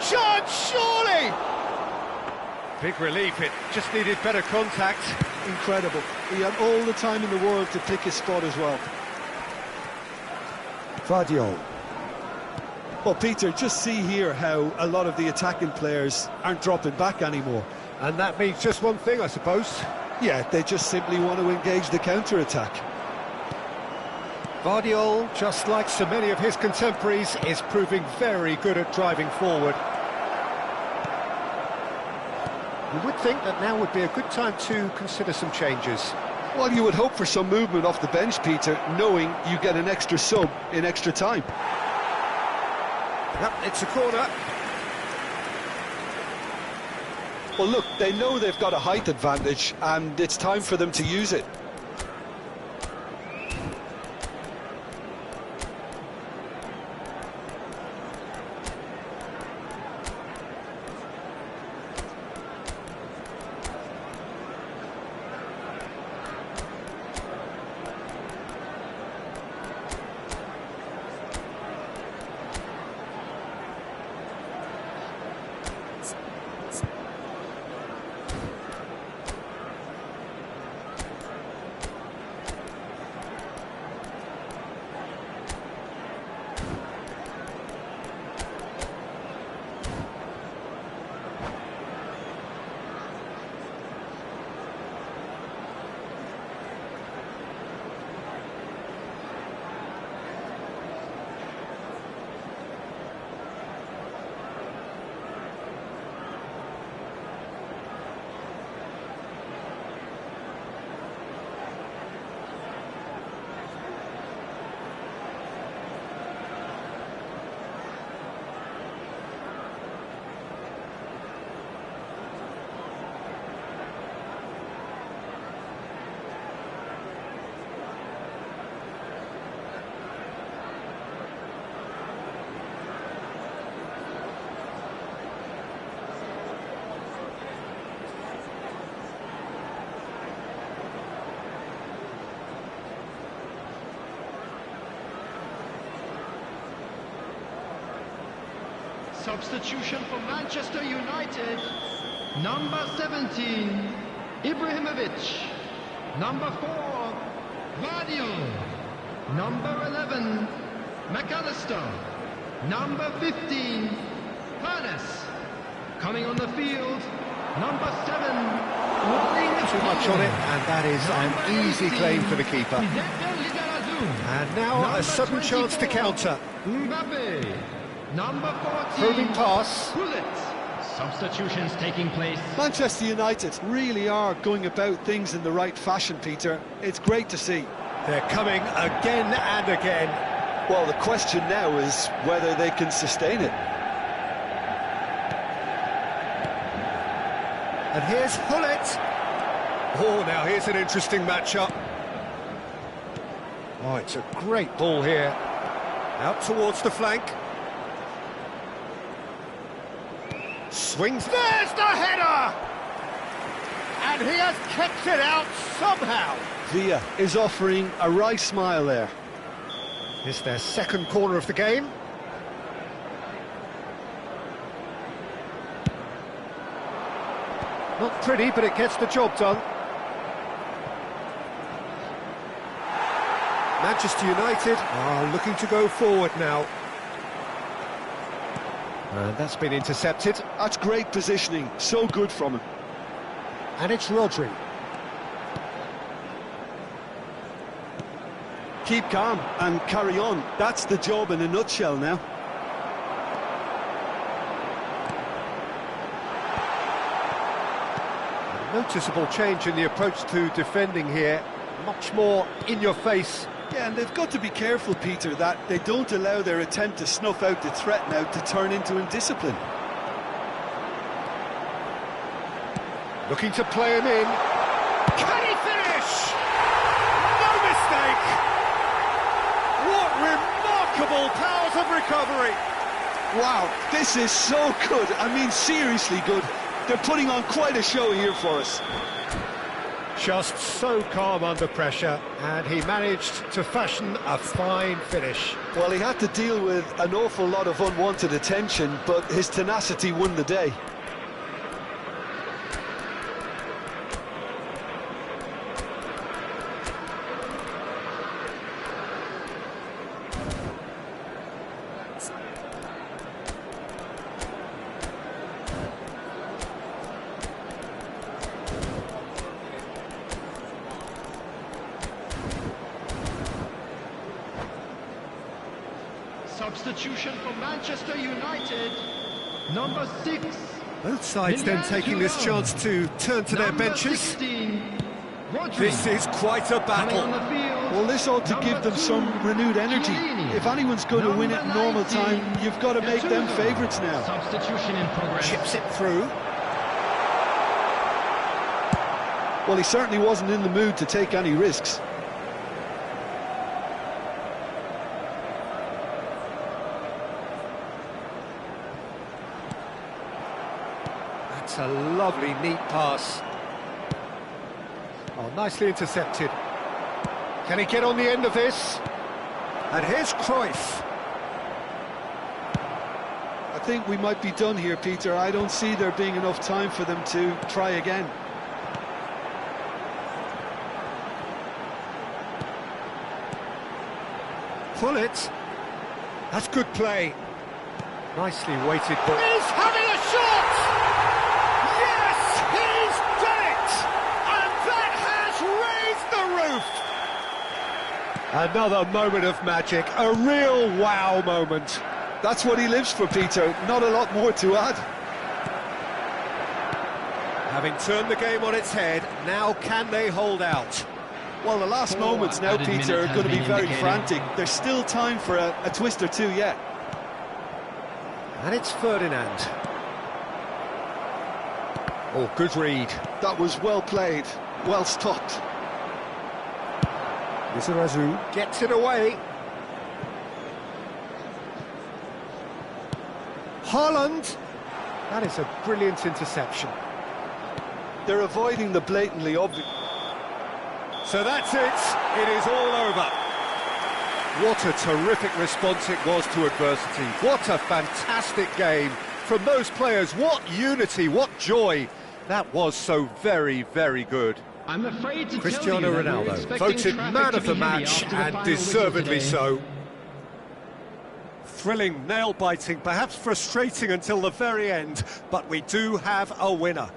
Chance, surely! Big relief, it just needed better contact. Incredible. He had all the time in the world to pick his spot as well. Vardiol. Well, Peter, just see here how a lot of the attacking players aren't dropping back anymore. And that means just one thing, I suppose. Yeah, they just simply want to engage the counter-attack. Vardiol, just like so many of his contemporaries, is proving very good at driving forward. You would think that now would be a good time to consider some changes. Well, you would hope for some movement off the bench, Peter, knowing you get an extra sub in extra time. Yep, it's a corner. Well, look, they know they've got a height advantage, and it's time for them to use it. Substitution for Manchester United. Number 17, Ibrahimovic. Number 4, Guardiola. Number 11, McAllister. Number 15, Panes. Coming on the field, number 7, Too much on it, and that is an easy claim for the keeper. And now a sudden chance to counter. Mbappe. Number 14, Probing pass. Bullet. Substitutions taking place. Manchester United really are going about things in the right fashion, Peter. It's great to see. They're coming again and again. Well, the question now is whether they can sustain it. And here's Hullet. Oh, now here's an interesting matchup. Oh, it's a great ball here. Out towards the flank. Swings, there's the header! And he has kept it out somehow. Villa is offering a wry smile there. It's their second corner of the game. Not pretty, but it gets the job done. Manchester United are looking to go forward now. And that's been intercepted. That's great positioning, so good from him. And it's Rodri. Keep calm and carry on. That's the job in a nutshell now. Noticeable change in the approach to defending here. Much more in your face. Yeah, and they've got to be careful, Peter, that they don't allow their attempt to snuff out the threat now to turn into indiscipline. Looking to play him in. Can he finish? No mistake! What remarkable powers of recovery! Wow, this is so good. I mean, seriously good. They're putting on quite a show here for us. Just so calm under pressure, and he managed to fashion a fine finish. Well, he had to deal with an awful lot of unwanted attention, but his tenacity won the day. Substitution for Manchester United. Number 6. Both sides then taking this chance to turn to their benches. 16, This is quite a battle. Well, this ought to give them some renewed energy. If anyone's going to win it in normal time, you've got to make them favourites now. Substitution in progress. Chips it through. Well, he certainly wasn't in the mood to take any risks. That's a lovely, neat pass. Oh, nicely intercepted. Can he get on the end of this? And here's Cruyff. I think we might be done here, Peter. I don't see there being enough time for them to try again. Pull it. That's good play. Nicely weighted ball. He's having a shot! Yes, he's done it! And that has raised the roof! Another moment of magic, a real wow moment. That's what he lives for, Peter. Not a lot more to add. Having turned the game on its head, now can they hold out? Well, the last moments now, Peter, are going to be very frantic. There's still time for a twist or two yet. And it's Ferdinand. Oh, good read. That was well played, well stopped. Lizarazu gets it away. Haaland. That is a brilliant interception. They're avoiding the blatantly obvious. So that's it. It is all over. What a terrific response it was to adversity. What a fantastic game from those players. What unity, what joy. That was so very, very good. I'm afraid to Cristiano tell you that we're Ronaldo, expecting voted traffic man to of be the heavy match, after the and final whistle deservedly today. so. Thrilling, nail-biting, perhaps frustrating until the very end, but we do have a winner.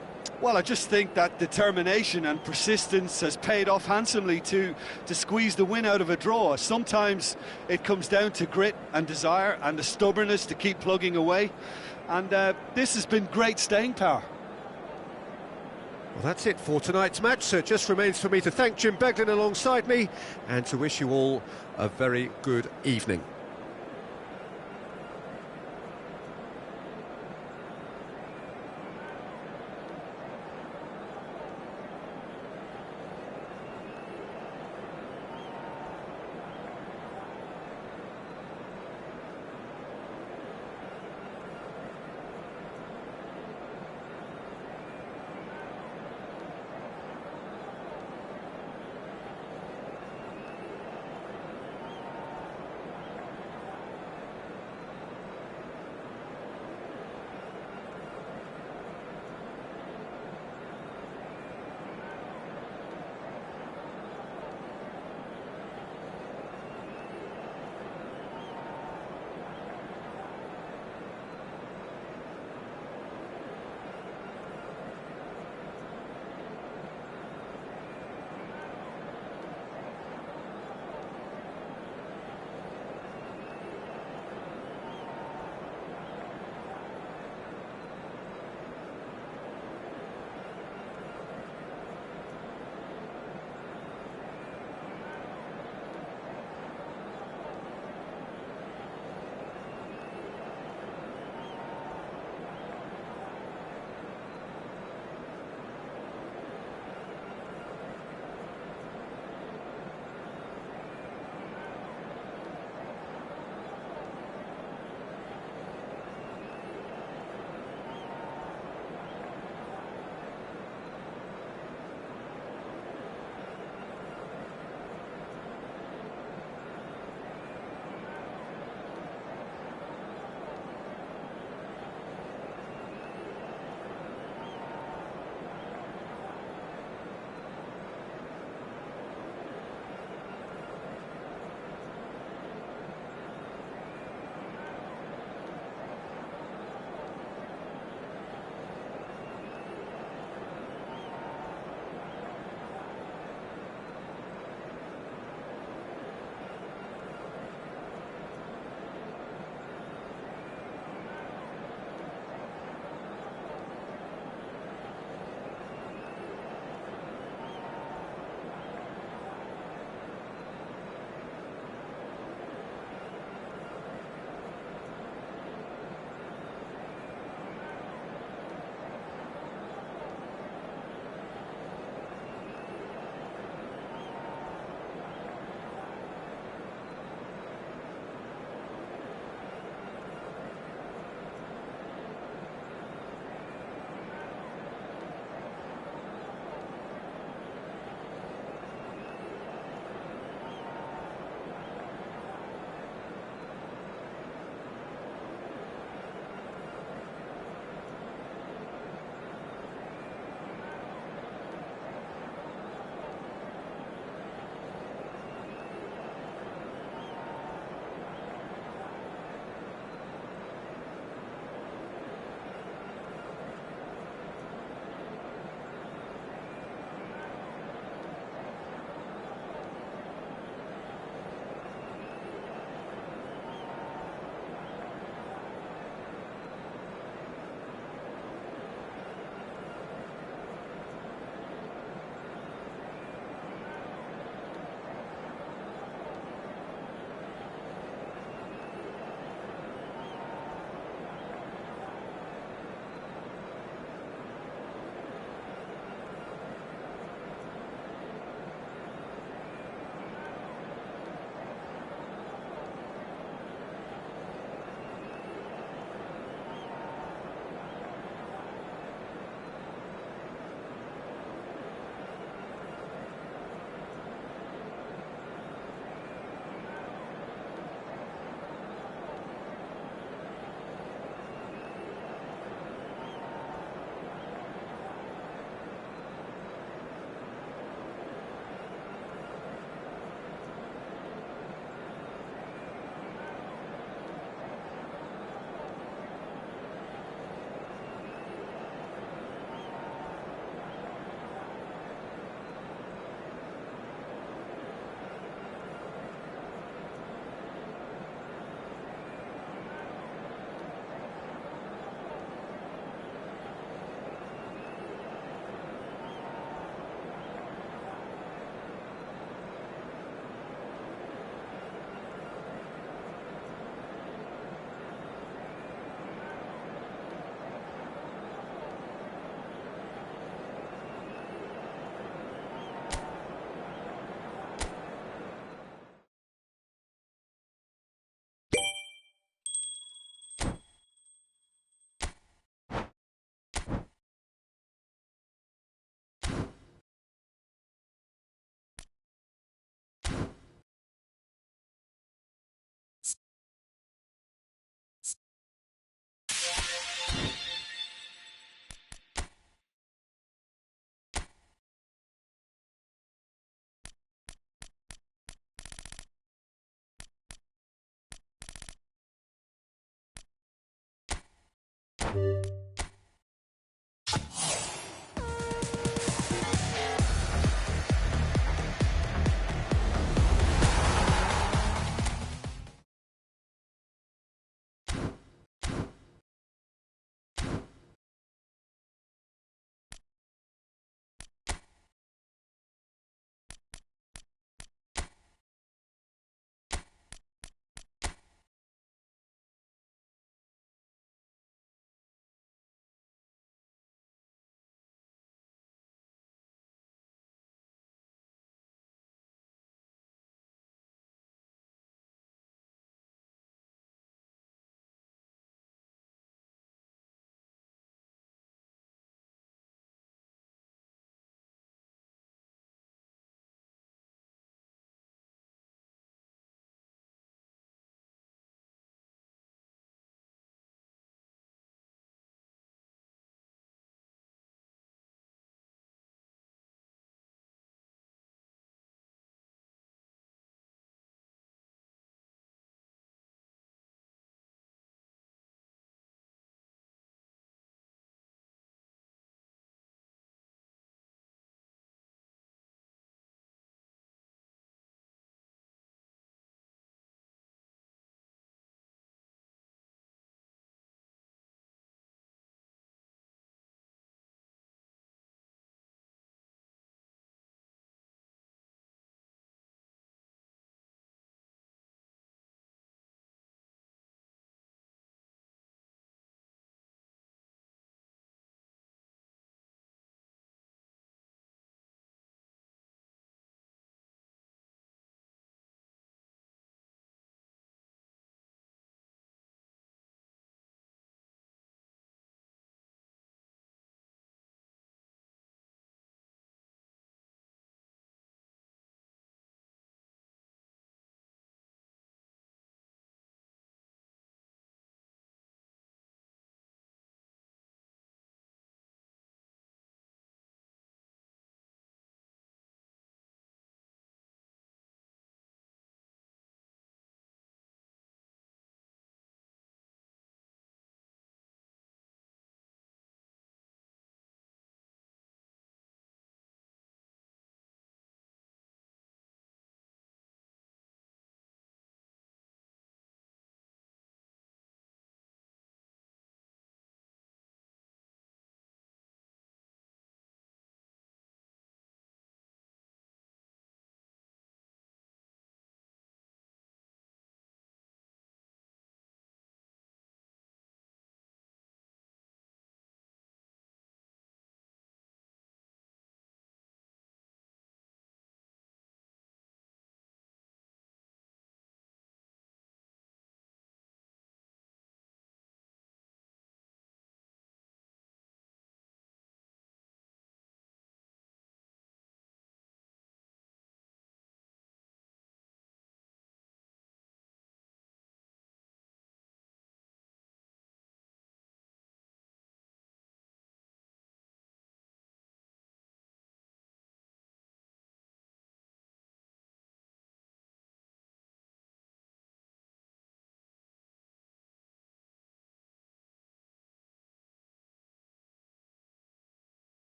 Well, I just think that determination and persistence has paid off handsomely to squeeze the win out of a draw. Sometimes it comes down to grit and desire and the stubbornness to keep plugging away. And this has been great staying power. Well, that's it for tonight's match, so it just remains for me to thank Jim Beglin alongside me and to wish you all a very good evening.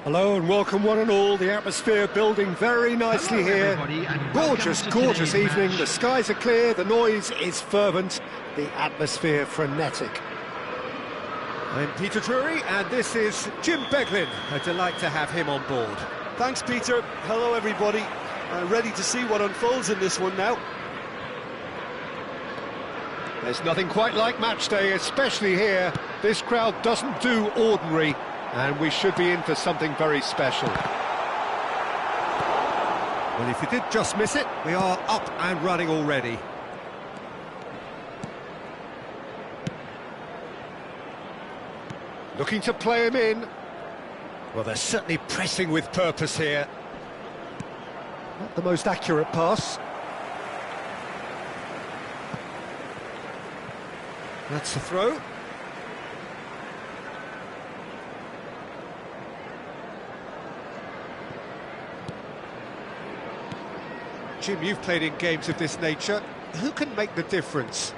Hello and welcome one and all. The atmosphere building very nicely here. Gorgeous, gorgeous evening. The skies are clear, the noise is fervent, the atmosphere frenetic. I'm Peter Drury and this is Jim Beglin. A delight to have him on board. Thanks, Peter. Hello, everybody. Ready to see what unfolds in this one now. There's nothing quite like match day, especially here. This crowd doesn't do ordinary, and we should be in for something very special. Well, if you did just miss it, we are up and running already. Looking to play him in. Well, they're certainly pressing with purpose here. Not the most accurate pass. That's the throw. Jim, you've played in games of this nature. Who can make the difference?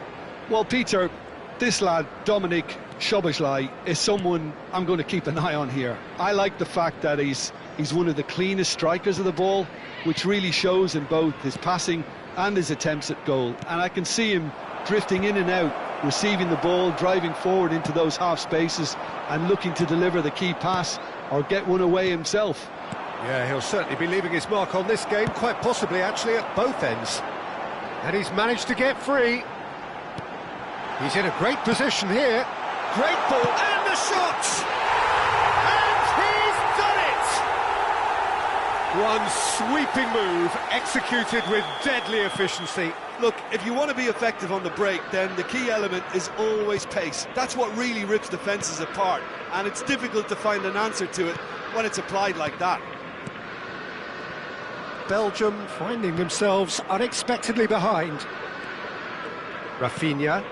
Well, Peter, this lad, Dominic Szoboszlai, is someone I'm going to keep an eye on here. I like the fact that he's one of the cleanest strikers of the ball, which really shows in both his passing and his attempts at goal. And I can see him drifting in and out, receiving the ball, driving forward into those half spaces and looking to deliver the key pass or get one away himself. Yeah, he'll certainly be leaving his mark on this game, quite possibly actually at both ends. And he's managed to get free. He's in a great position here. Great ball, and the shot! And he's done it! One sweeping move, executed with deadly efficiency. Look, if you want to be effective on the break, then the key element is always pace. That's what really rips defences apart, and it's difficult to find an answer to it when it's applied like that. Belgium finding themselves unexpectedly behind. Rafinha.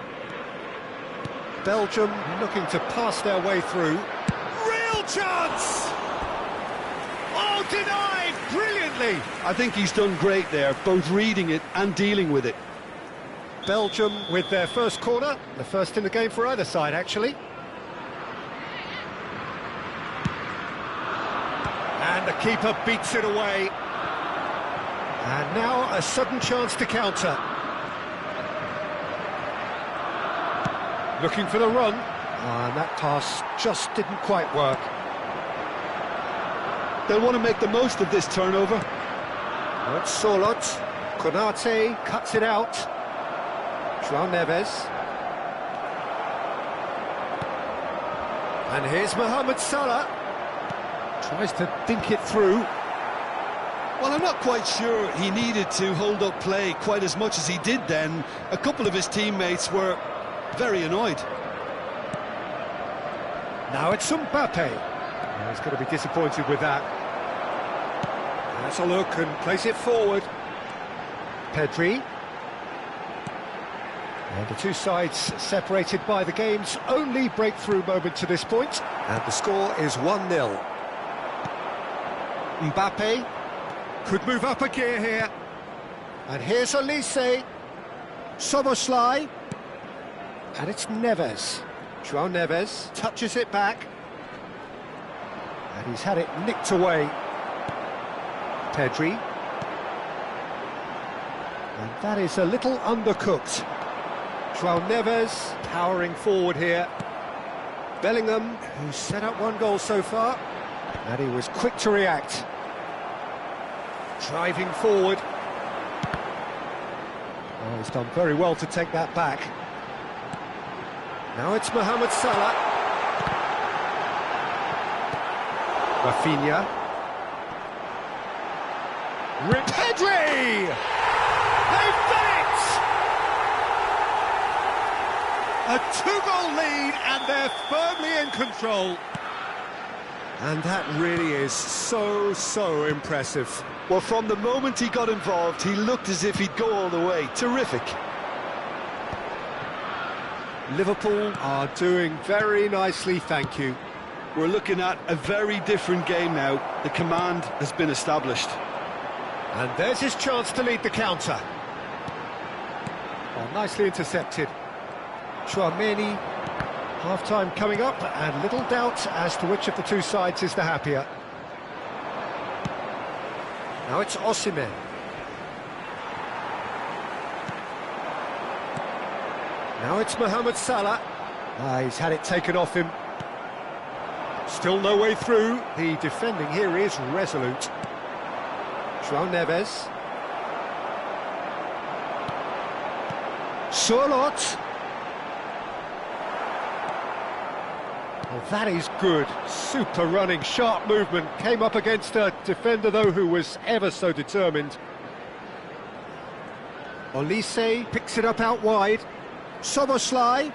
Belgium looking to pass their way through. Real chance! Oh, denied brilliantly! I think he's done great there, both reading it and dealing with it. Belgium with their first corner, the first in the game for either side, actually. And the keeper beats it away. And now a sudden chance to counter. Looking for the run. And that pass just didn't quite work. They'll want to make the most of this turnover. It's Solot. Konate cuts it out. João Neves. And here's Mohamed Salah. Tries to dink it through. Well, I'm not quite sure he needed to hold up play quite as much as he did then. A couple of his teammates were very annoyed. Now it's Mbappe. He's going to be disappointed with that. That's a look and plays it forward. Pedri. And the two sides separated by the game's only breakthrough moment to this point. And the score is 1-0. Mbappe could move up a gear here. And here's Olise. Szoboszlai. And it's Neves. João Neves touches it back. And he's had it nicked away. Pedri. And that is a little undercooked. João Neves powering forward here. Bellingham, who's set up one goal so far. And he was quick to react. Driving forward. Oh, he's done very well to take that back. Now it's Mohamed Salah. Rafinha. Pedri! They've done it! A two-goal lead and they're firmly in control. And that really is so impressive. Well, from the moment he got involved, he looked as if he'd go all the way. Terrific. Liverpool are doing very nicely, thank you. We're looking at a very different game now. The command has been established. And there's his chance to lead the counter. Oh, nicely intercepted. Chouameni, half-time coming up, and little doubt as to which of the two sides is the happier. Now it's Osimhen. Now it's Mohamed Salah. He's had it taken off him. Still no way through. The defending here is resolute. João Neves. Surlot. Oh, that is good. Super running, sharp movement. Came up against a defender, though, who was ever so determined. Olise picks it up out wide. Soboslai.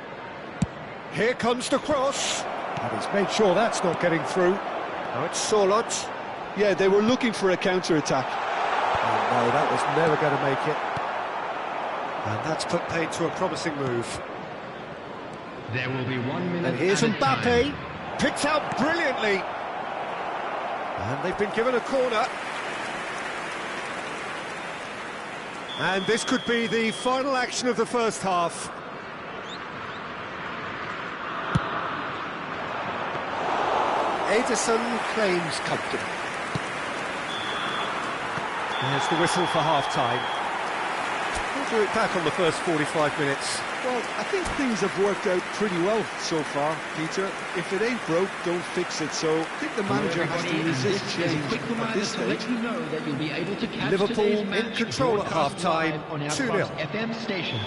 Here comes the cross. And he's made sure that's not getting through. Now it's Surlot. Yeah, they were looking for a counter-attack. Oh, no, that was never going to make it. And that's put paid to a promising move. There will be 1 minute. And here's Mbappe, picked out brilliantly. And they've been given a corner. And this could be the final action of the first half. Ederson claims comfortable. There's the whistle for half-time. We'll do it back on the first 45 minutes. Well, I think things have worked out pretty well so far, Peter. If it ain't broke, don't fix it. So I think the manager has to resist change at this stage. You know that you'll be able to catch Liverpool today's in match control at half-time, on our 2-0. FM station.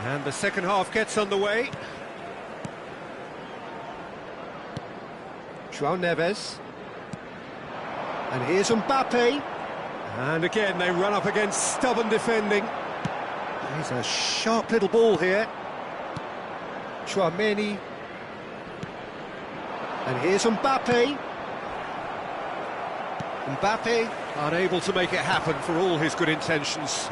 And the second half gets underway. João Neves. And here's Mbappe. And again, they run up against stubborn defending. There's a sharp little ball here. Chouameni. And here's Mbappe. Mbappe unable to make it happen for all his good intentions.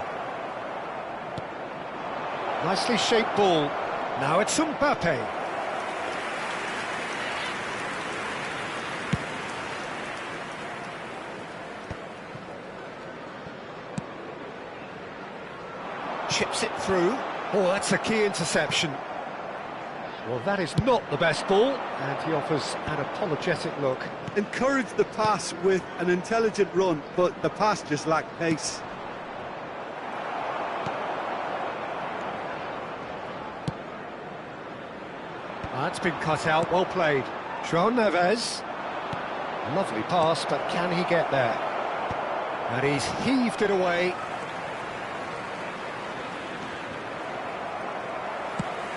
Nicely shaped ball. Now it's Mbappe. Chips it through. Oh, that's a key interception. Well, that is not the best ball, and he offers an apologetic look. Encouraged the pass with an intelligent run, but the pass just lacked pace. That's been cut out, well played. João Neves. Lovely pass, but can he get there? And he's heaved it away.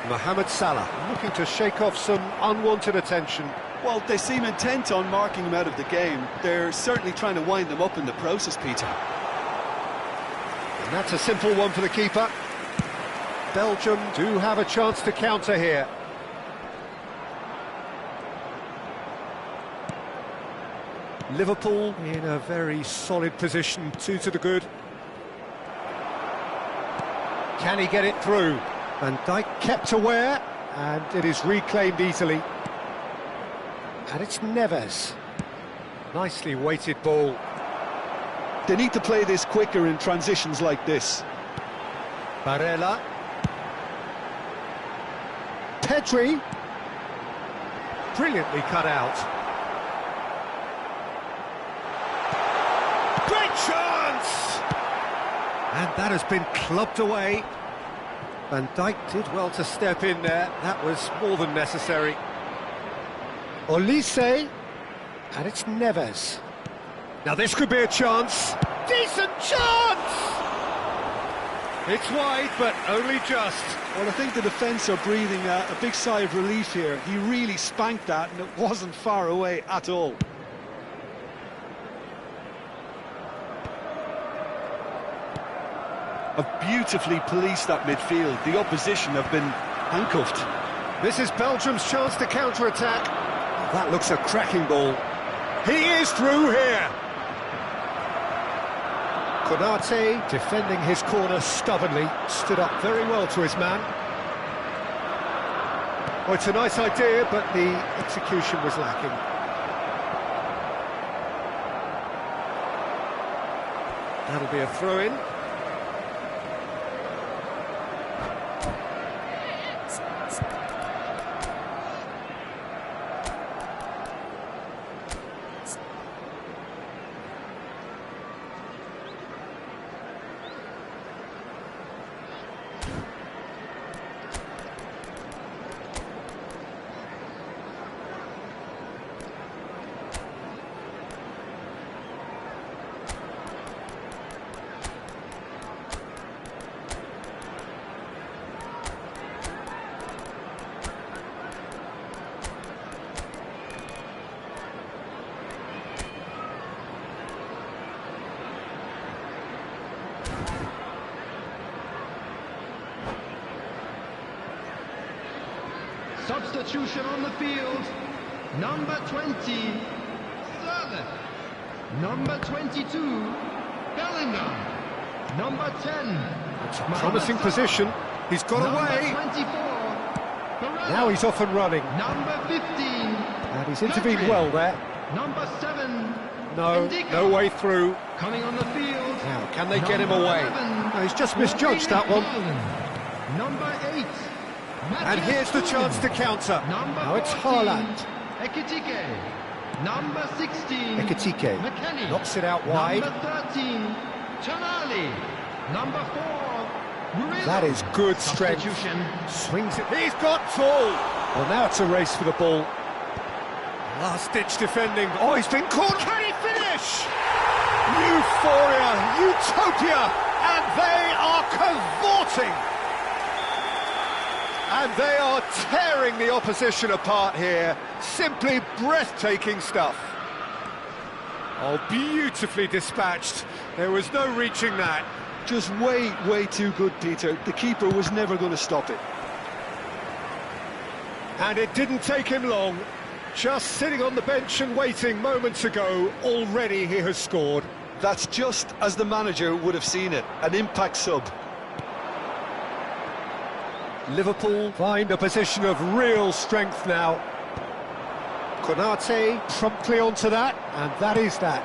Mohamed Salah looking to shake off some unwanted attention. Well, they seem intent on marking him out of the game. They're certainly trying to wind him up in the process, Peter. And that's a simple one for the keeper. Belgium do have a chance to counter here. Liverpool in a very solid position, 2 to the good. Can he get it through? Van Dijk kept aware, and it is reclaimed easily. And it's Neves. Nicely weighted ball. They need to play this quicker in transitions like this. Barella. Pedri. Brilliantly cut out. Great chance! And that has been clubbed away. Van Dijk did well to step in there. That was more than necessary. Olise. And it's Neves. Now this could be a chance. Decent chance! It's wide, but only just. Well, I think the defence are breathing a big sigh of relief here. He really spanked that, and it wasn't far away at all. have beautifully policed that midfield. The opposition have been handcuffed. This is Belgium's chance to counter-attack. That looks a cracking ball. He is through here. Konate, defending his corner stubbornly, stood up very well to his man. Oh, it's a nice idea, but the execution was lacking. That'll be a throw-in. Substitution on the field. Number 20, Sterling. Number 22, Bellingham. Number 10. It's a promising position. He's got away. 24, Now he's off and running. Number 15. And he's intervened well there. Number 7. No, Indica. no way through. Coming on the field. Now, can they get him away? 11, No, he's just misjudged that one. Number 8. And here's the chance to counter. Now it's Haaland. Ekitike. Number 16. Ekitike McKennie. knocks it out wide. Number 13. Tonali. Number 4. Murillo. That is good strength. Substitution. Swings it. He's got tall. Well, now it's a race for the ball. Last-ditch defending. Oh, he's been caught. Can he finish? Euphoria, utopia, and they are cavorting. And they are tearing the opposition apart here. Simply breathtaking stuff. Oh, beautifully dispatched. There was no reaching that. Just way too good, Peter. The keeper was never going to stop it. And it didn't take him long. Just sitting on the bench and waiting moments ago, already he has scored. That's just as the manager would have seen it. An impact sub. Liverpool find a position of real strength now. Konate promptly onto that, and that is that.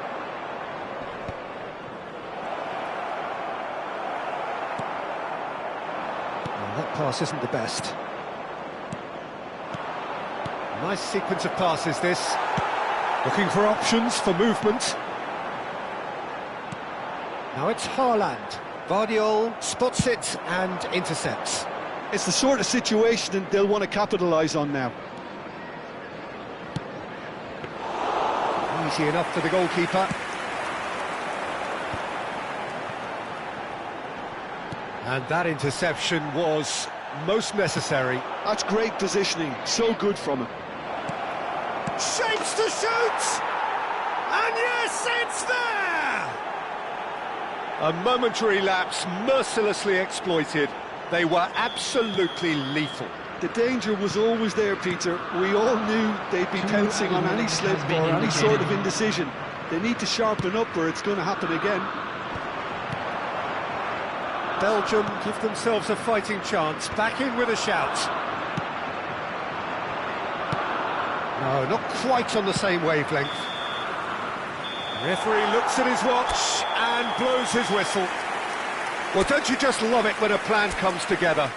Well, that pass isn't the best. Nice sequence of passes, this. Looking for options for movement. Now it's Haaland. Vardiol spots it and intercepts. It's the sort of situation that they'll want to capitalise on now. Easy enough for the goalkeeper. And that interception was most necessary. That's great positioning, so good from him. Shapes to shoot! And yes, it's there! A momentary lapse mercilessly exploited. They were absolutely lethal. The danger was always there, Peter. We all knew they'd be pouncing on any slip or any sort of indecision. They need to sharpen up or it's going to happen again. Belgium give themselves a fighting chance. Back in with a shout. No, not quite on the same wavelength. Referee looks at his watch and blows his whistle. Well, don't you just love it when a plan comes together?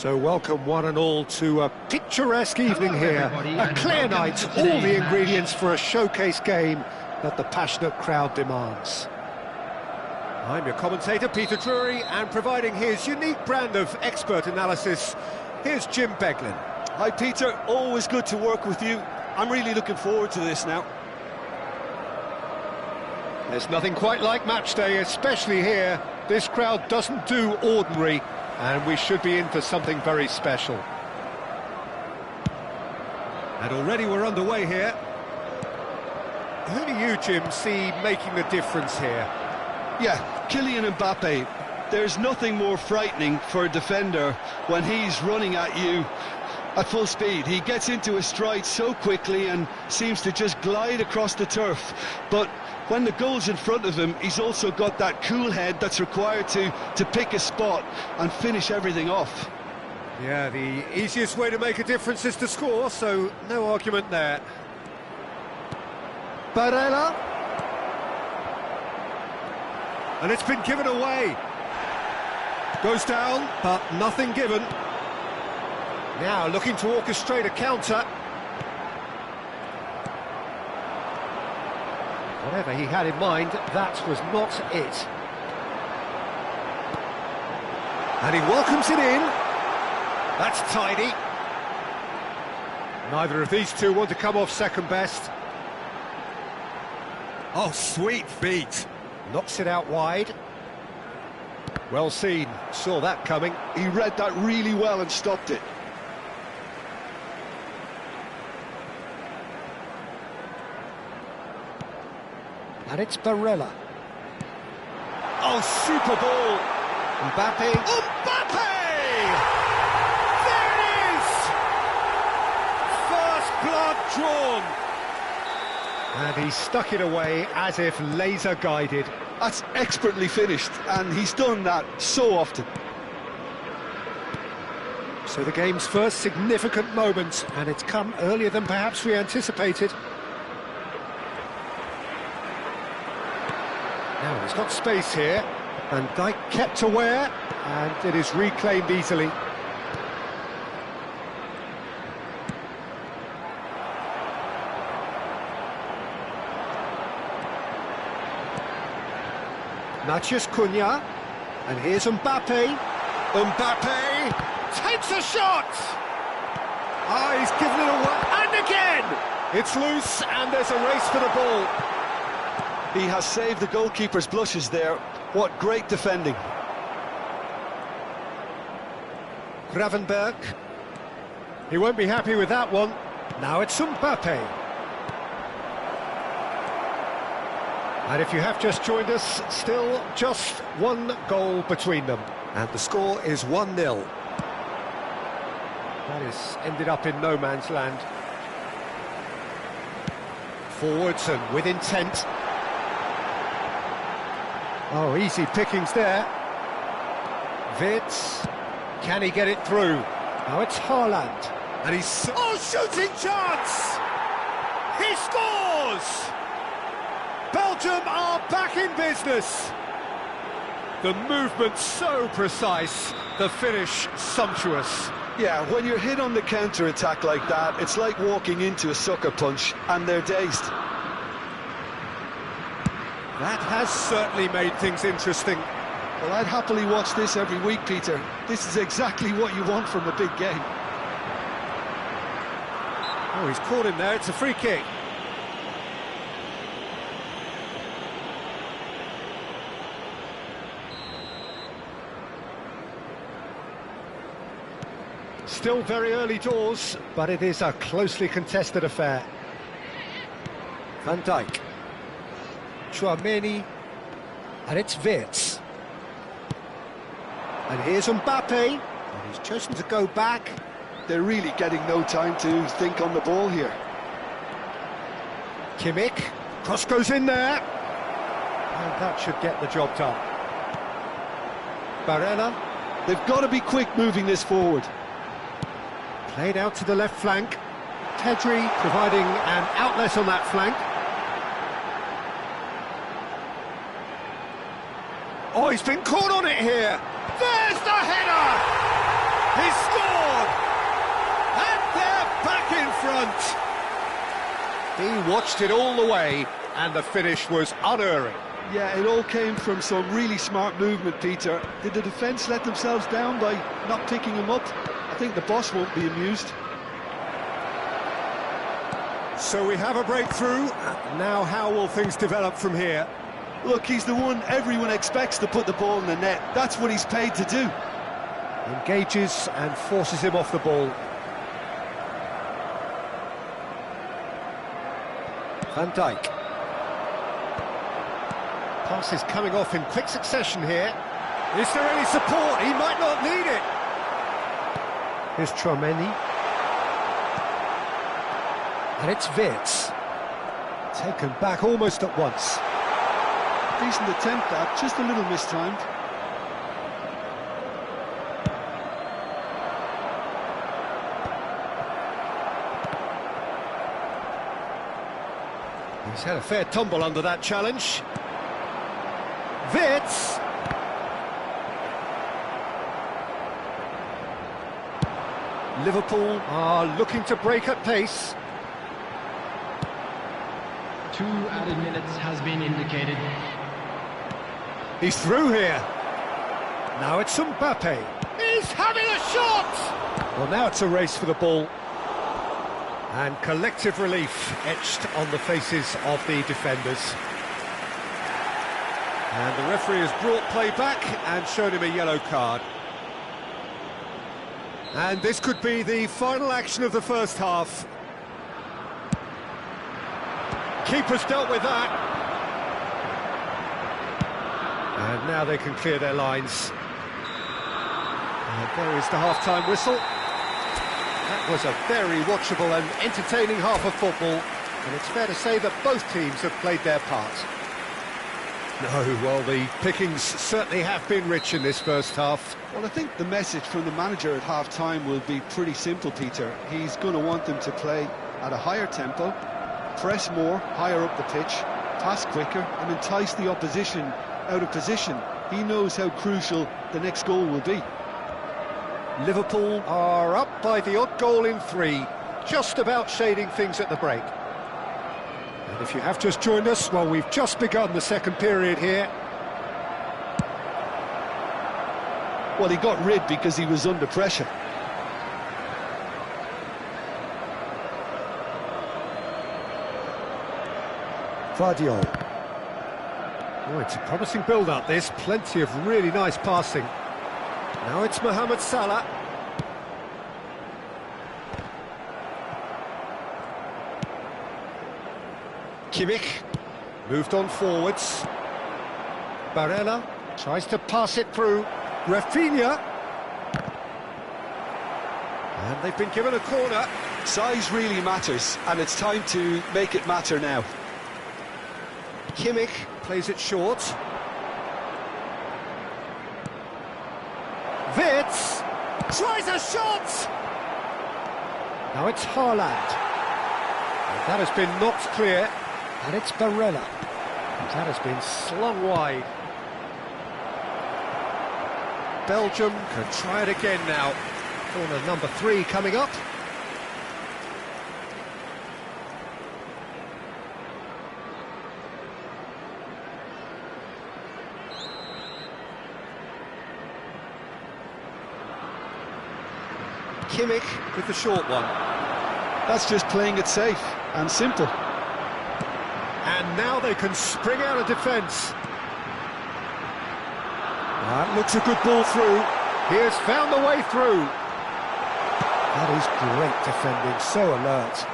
So welcome one and all to a picturesque evening here, a clear night, all the ingredients for a showcase game that the passionate crowd demands. I'm your commentator, Peter Drury, and providing his unique brand of expert analysis, here's Jim Beglin. Hi Peter, always good to work with you. I'm really looking forward to this now. There's nothing quite like match day, especially here. This crowd doesn't do ordinary, and we should be in for something very special. And already we're underway here. Who do you, Jim, see making the difference here? Yeah, Kylian Mbappe. There's nothing more frightening for a defender when he's running at you at full speed. He gets into his stride so quickly and seems to just glide across the turf. But when the goal's in front of him, he's also got that cool head that's required to pick a spot and finish everything off. Yeah, the easiest way to make a difference is to score, so no argument there. Barella. And it's been given away. Goes down, but nothing given. Now looking to orchestrate a counter. Whatever he had in mind, that was not it. And he welcomes it in. That's tidy. Neither of these two want to come off second best. Oh, sweet feet. Knocks it out wide. Well seen, saw that coming. He read that really well and stopped it. And it's Barella. Oh, super ball. Mbappe. Mbappe! There it is! First blood drawn. And he stuck it away as if laser guided. That's expertly finished, and he's done that so often. So the game's first significant moment, and it's come earlier than perhaps we anticipated. Now he's got space here, and Dijk kept aware, and it is reclaimed easily. Matheus Cunha, and here's Mbappe. Mbappe takes a shot! Ah, he's given it away, and again! It's loose, and there's a race for the ball. He has saved the goalkeeper's blushes there. What great defending. Gravenberg. He won't be happy with that one. Now it's Mbappe. And if you have just joined us, still just one goal between them. And the score is 1-0. That is ended up in no man's land. Forwards and with intent. Oh, easy pickings there. Wirtz. Can he get it through? Now it's Haaland. And he's... Oh, shooting chance! He scores! Belgium are back in business. The movement so precise, the finish sumptuous. Yeah, when you're hit on the counter-attack like that, it's like walking into a sucker punch, and they're dazed. That has certainly made things interesting. Well, I'd happily watch this every week, Peter. This is exactly what you want from a big game. Oh, he's caught him there, it's a free kick. Still very early doors, but it is a closely contested affair. Van Dijk. Tchouaméni. And it's Wirtz. And here's Mbappe. And he's chosen to go back. They're really getting no time to think on the ball here. Kimmich. Cross goes in there. And that should get the job done. Barella. They've got to be quick moving this forward. Played out to the left flank. Pedri providing an outlet on that flank. Oh, he's been caught on it here. There's the header! He's scored! And they're back in front. He watched it all the way, and the finish was unerring. Yeah, it all came from some really smart movement, Peter. Did the defence let themselves down by not picking him up? I think the boss won't be amused. So we have a breakthrough. Now how will things develop from here? Look, he's the one everyone expects to put the ball in the net. That's what he's paid to do. Engages and forces him off the ball. Van Dijk. Pass is coming off in quick succession here. Is there any support? He might not need it. Here's Tchouaméni. And it's Wirtz. Taken back almost at once. Decent attempt that, just a little mistimed. He's had a fair tumble under that challenge. Wirtz. Liverpool are looking to break at pace. 2 added minutes has been indicated. He's through here. Now it's Mbappe. He's having a shot! Well, now it's a race for the ball. And collective relief etched on the faces of the defenders. And the referee has brought play back and shown him a yellow card. And this could be the final action of the first half. Keeper's dealt with that. And now they can clear their lines. And there is the half-time whistle. That was a very watchable and entertaining half of football. And it's fair to say that both teams have played their part. No, well, the pickings certainly have been rich in this first half. Well, I think the message from the manager at half-time will be pretty simple, Peter. He's going to want them to play at a higher tempo, press more, higher up the pitch, pass quicker, and entice the opposition out of position. He knows how crucial the next goal will be. Liverpool are up by the odd goal in 3, just about shading things at the break. And if you have just joined us, well, we've just begun the second period here. Well, he got rid because he was under pressure. Guardiola. Oh, it's a promising build-up, this. Plenty of really nice passing. Now it's Mohamed Salah. Kimmich moved on forwards. Barella tries to pass it through. Rafinha. And they've been given a corner. Size really matters, and it's time to make it matter now. Kimmich plays it short. Wirtz tries a shot! Now it's Haaland. And that has been knocked clear, and it's Barella. That has been slung wide. Belgium can try it again now. Corner number 3 coming up. Kimmich with the short one. That's just playing it safe and simple. And now they can spring out of defence. That looks a good ball through. He has found the way through. That is great defending, so alert.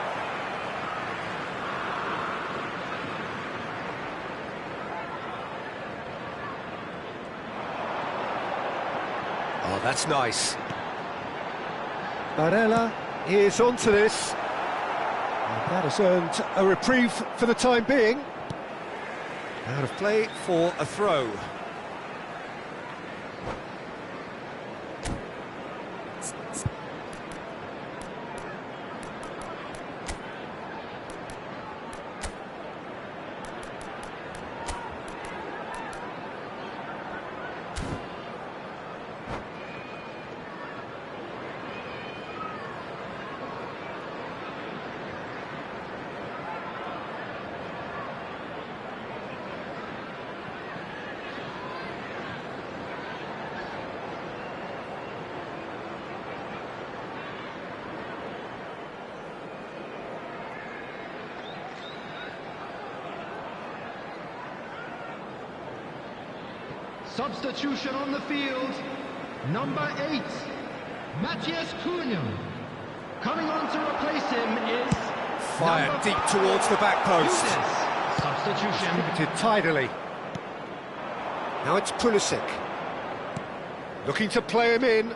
Oh, that's nice. Barella is onto this. And that has earned a reprieve for the time being. Out of play for a throw. Substitution on the field, number 8, Matthias Cunha. Coming on to replace him is... Fired deep towards the back post. Substitution. Distributed tidily. Now it's Pulisic. Looking to play him in.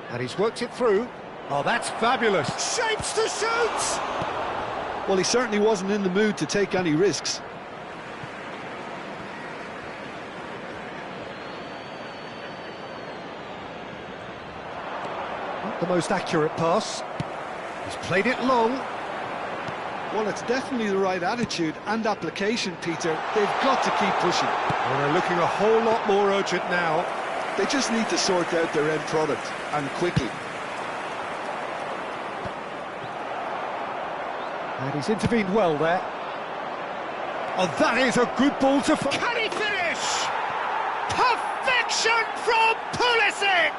And he's worked it through. Oh, that's fabulous. Shapes to shoot! Well, he certainly wasn't in the mood to take any risks. Not the most accurate pass. He's played it long. Well, it's definitely the right attitude and application, Peter. They've got to keep pushing. Well, they're looking a whole lot more urgent now. They just need to sort out their end product, and quickly. And he's intervened well there. Oh, that is a good ball to... Can he finish? Perfection from Pulisic!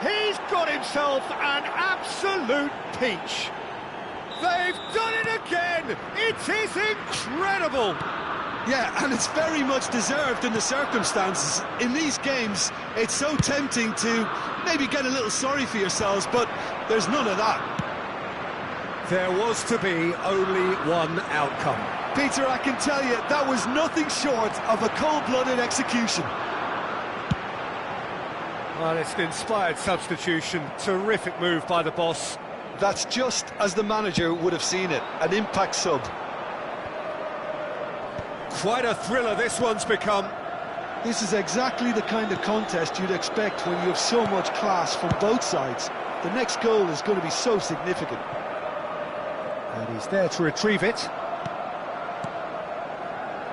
He's got himself an absolute peach. They've done it again! It is incredible! Yeah, and it's very much deserved in the circumstances. In these games, it's so tempting to maybe get a little sorry for yourselves, but there's none of that. There was to be only one outcome. Peter, I can tell you, that was nothing short of a cold-blooded execution. Well, it's an inspired substitution. Terrific move by the boss. That's just as the manager would have seen it, an impact sub. Quite a thriller this one's become. This is exactly the kind of contest you'd expect when you have so much class from both sides. The next goal is going to be so significant. And he's there to retrieve it.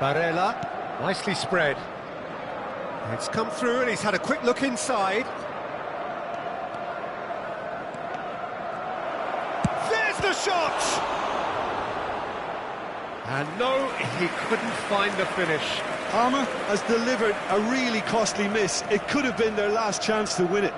Barella, nicely spread. It's come through and he's had a quick look inside. There's the shot! And no, he couldn't find the finish. Palmer has delivered a really costly miss. It could have been their last chance to win it.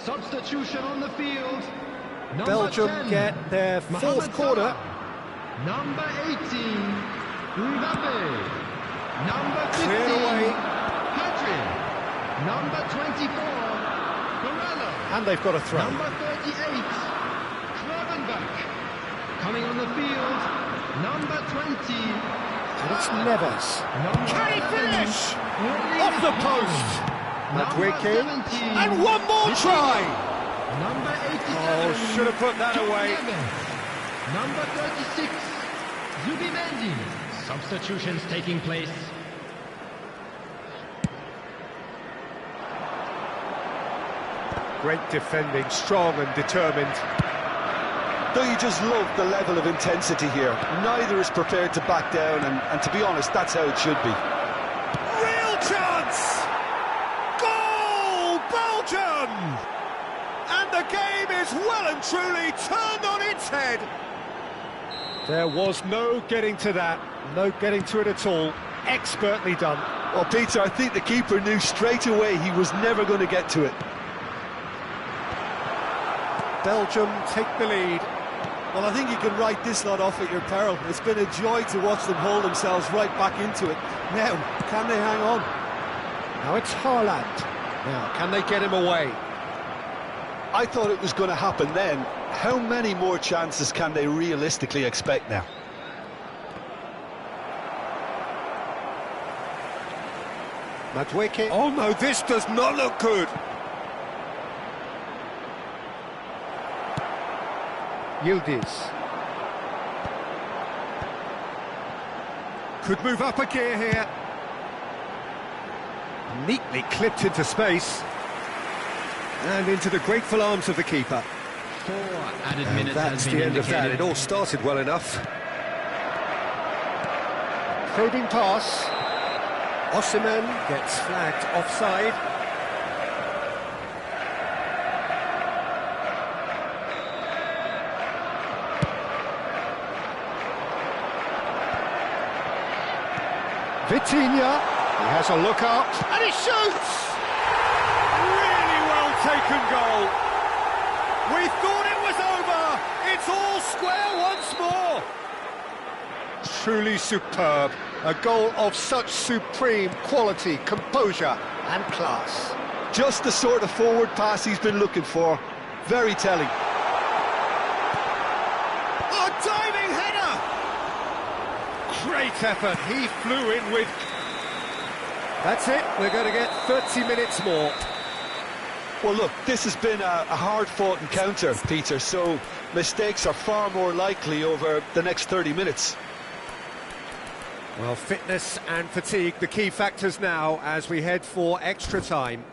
Substitution on the field. Number Belgium 10, get their fourth Mohamed corner. Salah. Number 18, Mbappe. Number 15, Cleared away. Pedri. Number 24, Barella. And they've got a throw. Number 38, Kravenbach. Coming on the field, number 20. And it's Neves. Can he finish? Off the post. Madueke. And one more try. Number 87. Oh, should have put that away. Number 36, Zubimendi. Substitutions taking place. Great defending, strong and determined. Though you just love the level of intensity here. Neither is prepared to back down, and to be honest, that's how it should be. Real chance! Goal, Belgium! And the game is well and truly turned on its head. There was no getting to that, no getting to it at all. Expertly done. Well, Peter, I think the keeper knew straight away he was never going to get to it. Belgium take the lead. Well, I think you can write this lot off at your peril. It's been a joy to watch them hold themselves right back into it. Now, can they hang on? Now it's Haaland. Now, can they get him away? I thought it was going to happen then. How many more chances can they realistically expect now? Madueke. Oh no, this does not look good. Yildiz. Could move up a gear here. Neatly clipped into space. And into the grateful arms of the keeper. 4 added And minutes that's has been the end of that. indicated. It all started well enough. Probing pass. Osimhen gets flagged offside. Vitinha, he has a look up, and he shoots! Really well taken goal. We thought it was over. It's all square once more. Truly superb. A goal of such supreme quality, composure and class. Just the sort of forward pass he's been looking for. Very telling. A diving header! Great effort. He flew in with... That's it. We're going to get 30 minutes more. Well, look, this has been a hard-fought encounter, Peter, so mistakes are far more likely over the next 30 minutes. Well, fitness and fatigue, the key factors now as we head for extra time.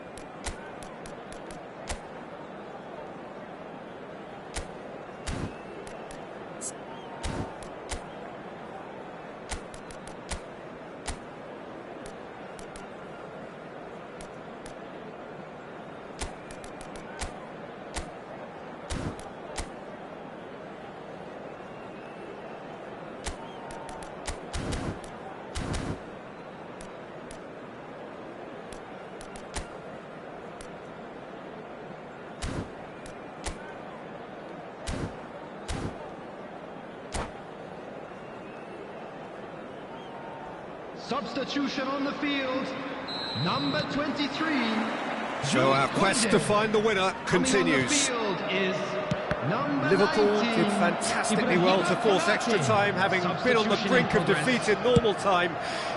Substitution on the field. Number 23. So our quest to find the winner continues. Liverpool did fantastically well to force extra time, having been on the brink of defeat in normal time.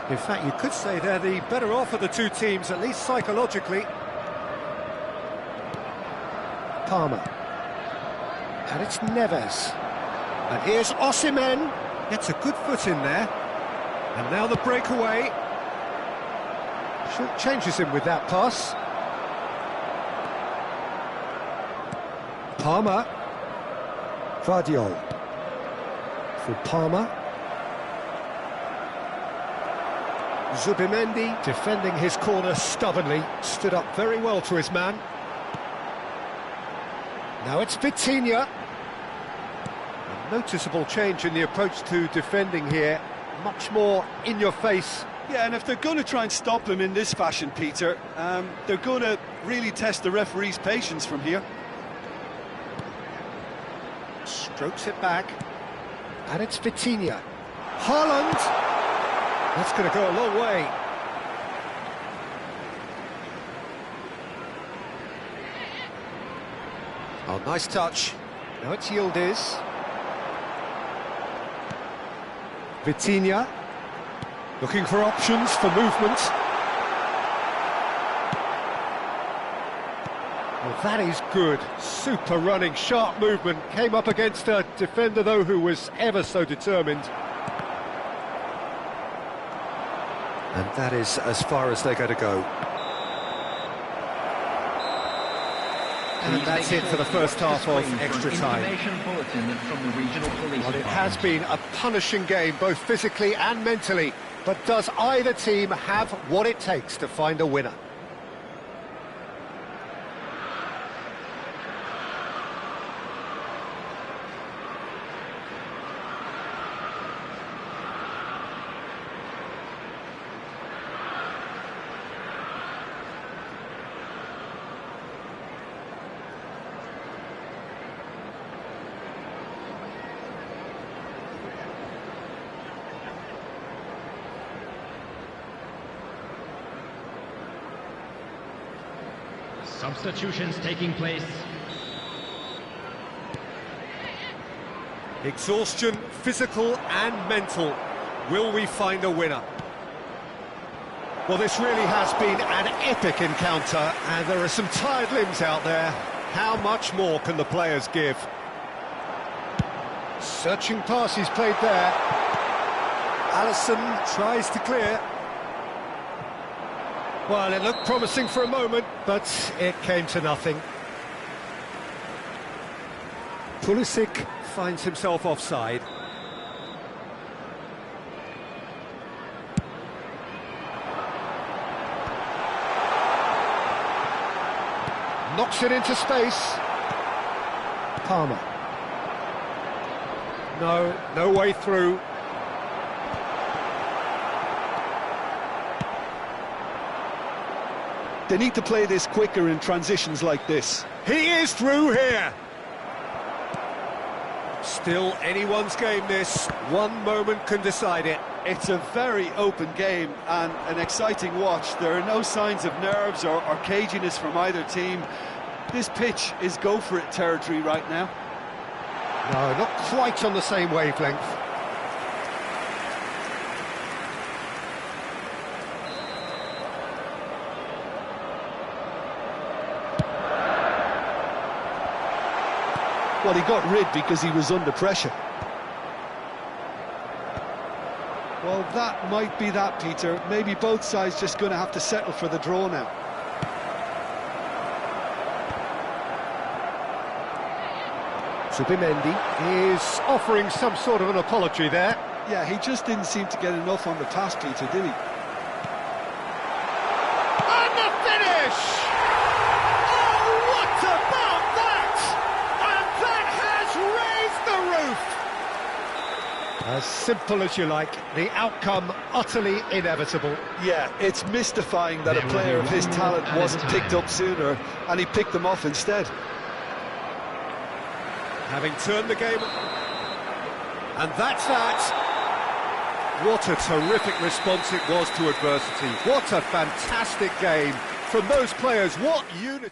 In fact, you could say they're the better off of the two teams, at least psychologically. Palmer. And it's Neves. And here's Osimhen. Gets a good foot in there. And now the breakaway. Short changes him with that pass. Palmer. Vardiol. For Palmer. Zubimendi defending his corner stubbornly. Stood up very well to his man. Now it's Vitinha. A noticeable change in the approach to defending here. Much more in your face, Yeah, and if they're going to try and stop him in this fashion, Peter, they're going to really test the referee's patience from here. Strokes it back, and it's Vitinha. Haaland! That's going to go a long way. Oh, nice touch. Now it's Yildiz. Vitinha, looking for options for movement. Well, that is good. Super running, sharp movement. Came up against a defender, though, who was ever so determined. And that is as far as they're going to go. And that's it for the first half of extra time. Well, it has been a punishing game, both physically and mentally. But does either team have what it takes to find a winner? Substitutions taking place. Exhaustion, physical and mental. Will we find a winner? Well, this really has been an epic encounter, and there are some tired limbs out there. How much more can the players give? Searching pass he's played there. Alisson tries to clear. Well, it looked promising for a moment, but it came to nothing. Pulisic finds himself offside. Knocks it into space. Palmer. No way through. They need to play this quicker in transitions like this. He is through here. Still anyone's game, this. One moment can decide it. It's a very open game and an exciting watch. There are no signs of nerves or caginess from either team. This pitch is go-for-it territory right now. No, not quite on the same wavelength. Well, he got rid because he was under pressure. Well, that might be that, Peter. Maybe both sides just going to have to settle for the draw now. Zubimendi is offering some sort of an apology there. Yeah, he just didn't seem to get enough on the pass, Peter, did he? And the finish! Oh, what about that? And that has raised the roof! As simple as you like, the outcome utterly inevitable. Yeah, it's mystifying that a player of his talent wasn't picked up sooner, and he picked them off instead. Having turned the game, and that's that. What a terrific response it was to adversity. What a fantastic game from those players. What unity.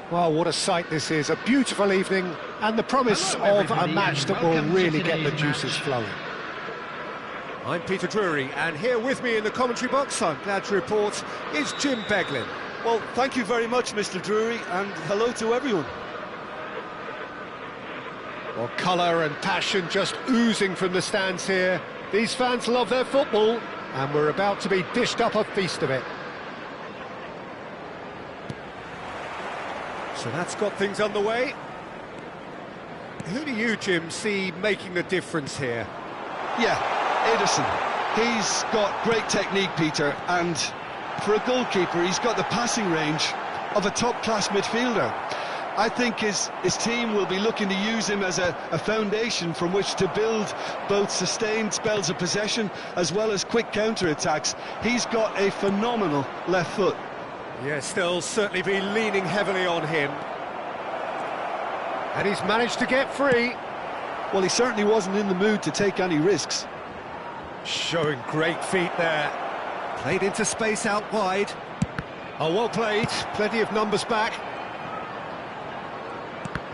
Well, what a sight this is. A beautiful evening and the promise of a match that will really get the juices flowing. I'm Peter Drury, and here with me in the commentary box, I'm glad to report, is Jim Beglin. Well, thank you very much, Mr. Drury, and hello to everyone. Well, colour and passion just oozing from the stands here. These fans love their football, and we're about to be dished up a feast of it. So that's got things underway. Who do you, Jim, see making the difference here? Yeah, Ederson. He's got great technique, Peter, and for a goalkeeper, he's got the passing range of a top-class midfielder. I think his team will be looking to use him as a foundation from which to build both sustained spells of possession as well as quick counter-attacks. He's got a phenomenal left foot. Yes, they'll certainly be leaning heavily on him. And he's managed to get free. Well, he certainly wasn't in the mood to take any risks. Showing great feet there. Played into space out wide. Oh, well played. Plenty of numbers back.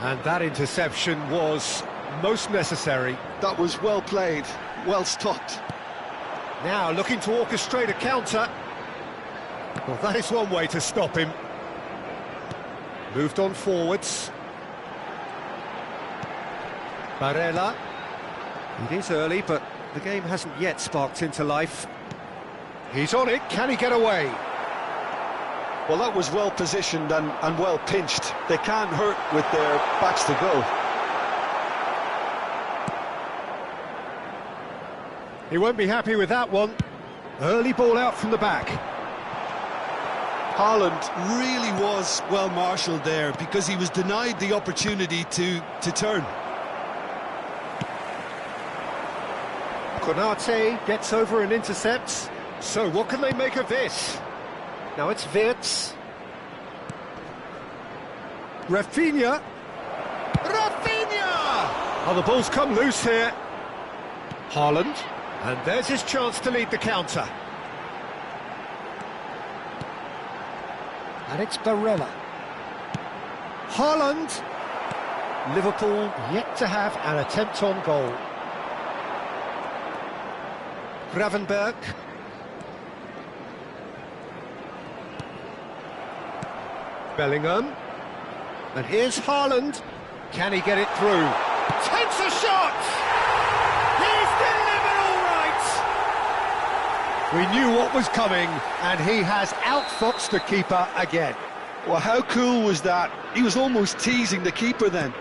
And that interception was most necessary. That was well played, well stopped. Now looking to orchestrate a counter. Well, that is one way to stop him. Moved on forwards. Barella. It is early, but the game hasn't yet sparked into life. He's on it. Can he get away? Well, that was well positioned and well pinched. They can't hurt with their backs to go. He won't be happy with that one. Early ball out from the back. Haaland really was well marshalled there because he was denied the opportunity to turn. Konate gets over and intercepts. So what can they make of this? Now it's Wirtz. Rafinha. Oh, the ball's come loose here. Haaland. And there's his chance to lead the counter. And it's Barella. Haaland. Liverpool yet to have an attempt on goal. Gravenberg. Bellingham. And here's Haaland. Can he get it through? Takes a shot! He's delivered all right! We knew what was coming, and he has outfoxed the keeper again. Well, how cool was that? He was almost teasing the keeper then.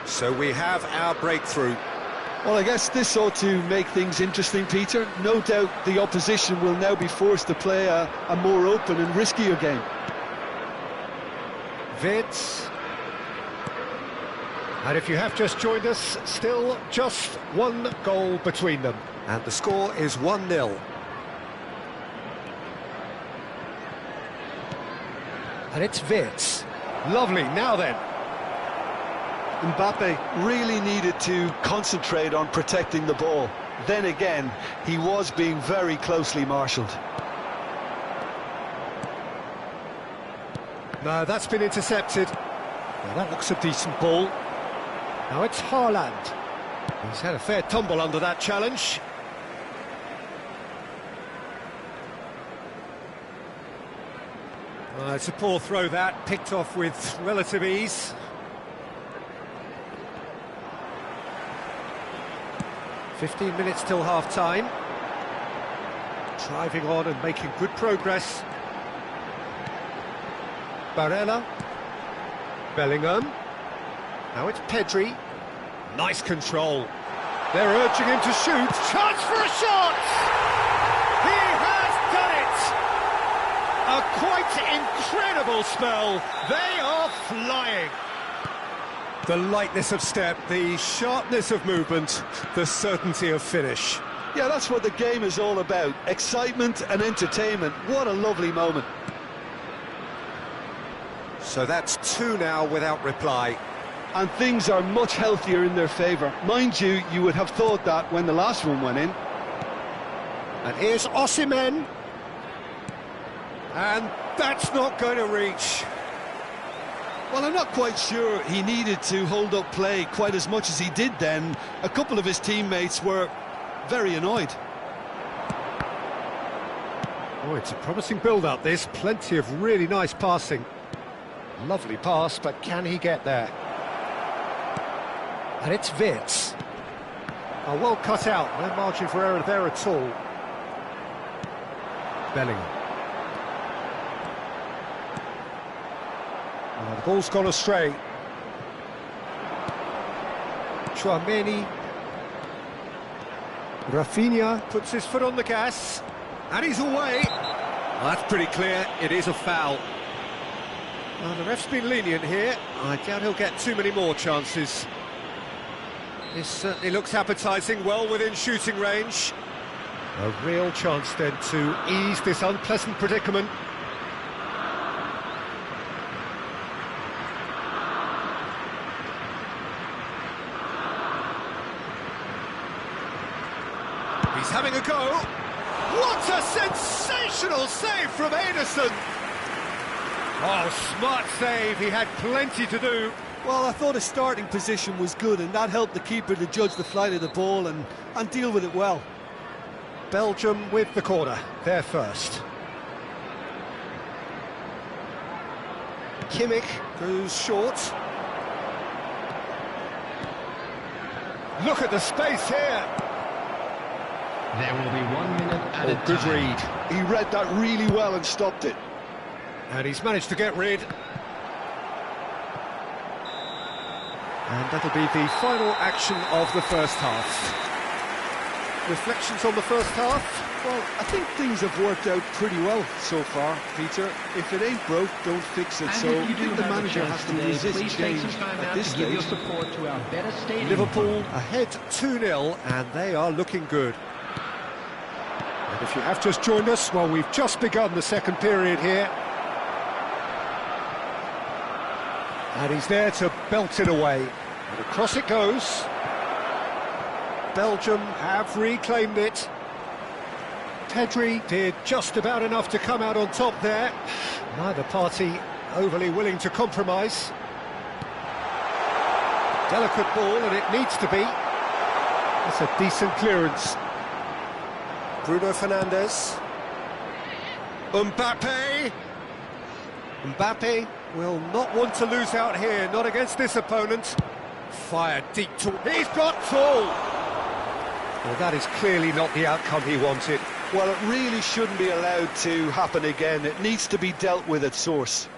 So we have our breakthrough. Well, I guess this ought to make things interesting, Peter. No doubt the opposition will now be forced to play a more open and riskier game. Vids. And if you have just joined us, still just one goal between them. And the score is 1-0. And it's Vids. Lovely, now then. Mbappe really needed to concentrate on protecting the ball. Then again, he was being very closely marshalled. No, that's been intercepted. Now that looks a decent ball. Now it's Haaland. He's had a fair tumble under that challenge. It's a poor throw that, picked off with relative ease. "15 minutes till half-time. Driving on and making good progress. Barella. Bellingham. Now it's Pedri. Nice control. They're urging him to shoot. Chance for a shot! He has done it! A quite incredible spell. They are flying. The lightness of step, the sharpness of movement, the certainty of finish. Yeah, that's what the game is all about. Excitement and entertainment. What a lovely moment. So that's 2 now without reply. And things are much healthier in their favour. Mind you, you would have thought that when the last one went in. And here's Osimhen. And that's not going to reach. Well, I'm not quite sure he needed to hold up play quite as much as he did then. A couple of his teammates were very annoyed. Oh, it's a promising build-up, this. Plenty of really nice passing. Lovely pass, but can he get there? And it's Vids. Oh, well cut out. No margin for error there at all. Bellingham. Oh, the ball's gone astray. Chouameni. Rafinha puts his foot on the gas. And he's away. Well, that's pretty clear. It is a foul. Well, the ref's been lenient here. I doubt he'll get too many more chances. This certainly looks appetising, well within shooting range. A real chance then to ease this unpleasant predicament. He's having a go. What a sensational save from Ederson! Oh, smart save, he had plenty to do. Well, I thought his starting position was good, and that helped the keeper to judge the flight of the ball and deal with it well. Belgium with the corner, they're first. Kimmich goes short. Look at the space here. There will be 1 minute at a Good time. read. He read that really well and stopped it. And he's managed to get rid. And that'll be the final action of the first half. Reflections on the first half? Well, I think things have worked out pretty well so far, Peter. If it ain't broke, don't fix it. And So if I you do think the have a manager chance has to today, resist please take change some time at out this to give your stage. support to our better stadium. Liverpool ahead 2-0, and they are looking good. And if you have just joined us, well, we've just begun the second period here. And he's there to belt it away. And across it goes. Belgium have reclaimed it. Pedri did just about enough to come out on top there. Neither party overly willing to compromise. Delicate ball, and it needs to be. That's a decent clearance. Bruno Fernandes. Mbappe. Mbappe will not want to lose out here, not against this opponent. Fired deep to... He's got full! Well, that is clearly not the outcome he wanted. Well, it really shouldn't be allowed to happen again. It needs to be dealt with at source.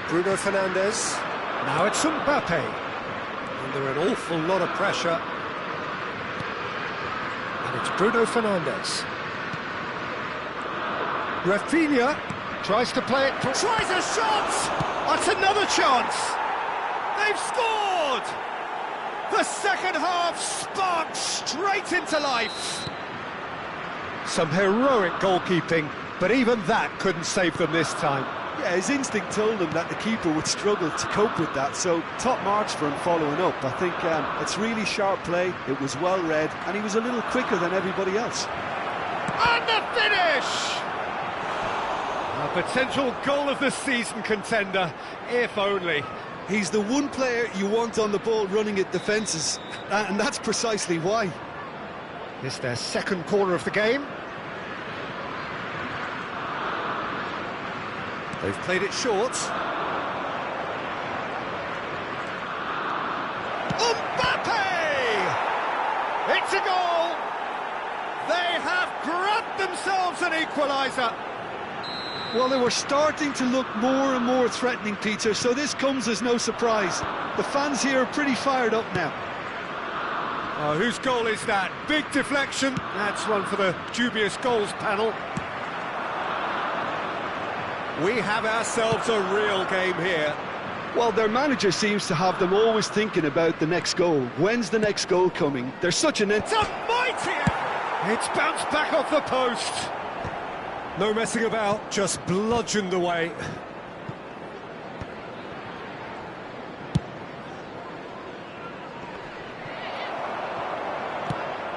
Bruno Fernandes. Now it's Mbappe. Under an awful lot of pressure. And it's Bruno Fernandes. Rafinha tries to play it. Tries a shot! That's another chance! They've scored! The second half sparked straight into life. Some heroic goalkeeping, but even that couldn't save them this time. Yeah, his instinct told him that the keeper would struggle to cope with that, so top marks for him following up. I think it's really sharp play, it was well read, and he was a little quicker than everybody else. And the finish! A potential goal of the season contender, if only. He's the one player you want on the ball running at defences, and that's precisely why. It's their second corner of the game. They've played it short. Mbappe! It's a goal! They have grabbed themselves an equaliser. Well, they were starting to look more and more threatening, Peter, so this comes as no surprise. The fans here are pretty fired up now. Oh, whose goal is that? Big deflection. That's one for the dubious goals panel. We have ourselves a real game here. Well, their manager seems to have them always thinking about the next goal. When's the next goal coming? There's such an... It's a mighty effort! It's bounced back off the post. No messing about, just bludgeoned away.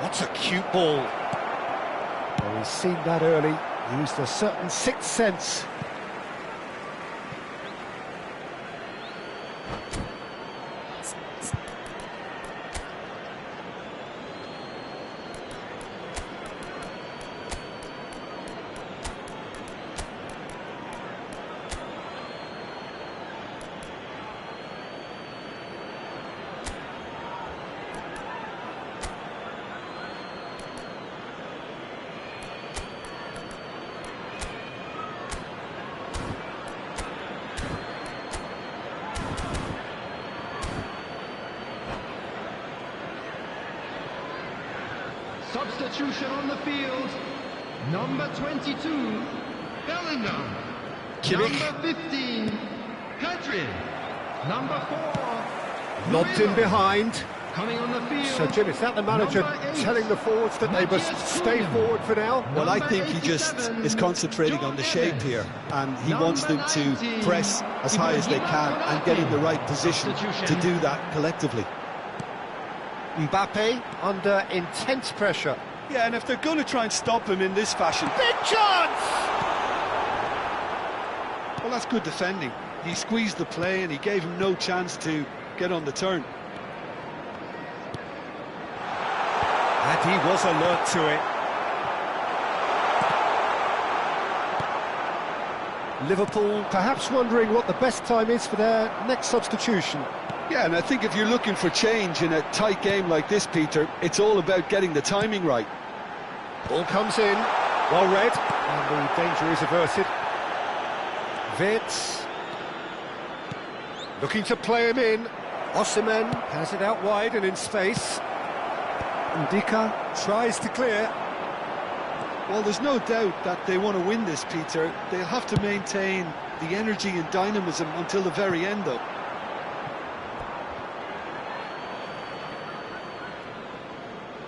What's a cute ball? Well, he's seen that early, used a certain sixth sense. Substitution on the field. Number 22, Bellingham. Kimmich. Number 15, Pedri. Number 4, Lobbed in behind. coming on the field. So, Jim, is that the manager telling the forwards that they must stay forward for now? Well, I think he just is concentrating on the shape here, and he wants them to press as high as they can and get in the right position to do that collectively. Mbappe under intense pressure. Yeah, and if they're going to try and stop him in this fashion... Big chance! Well, that's good defending. He squeezed the play and he gave him no chance to get on the turn. And he was alert to it. Liverpool perhaps wondering what the best time is for their next substitution. Yeah, and I think if you're looking for change in a tight game like this, Peter, it's all about getting the timing right. Ball comes in, well read, and the danger is averted. Wirtz looking to play him in. Osimhen has it out wide and in space. Ndika tries to clear. Well, there's no doubt that they want to win this, Peter. They'll have to maintain the energy and dynamism until the very end, though.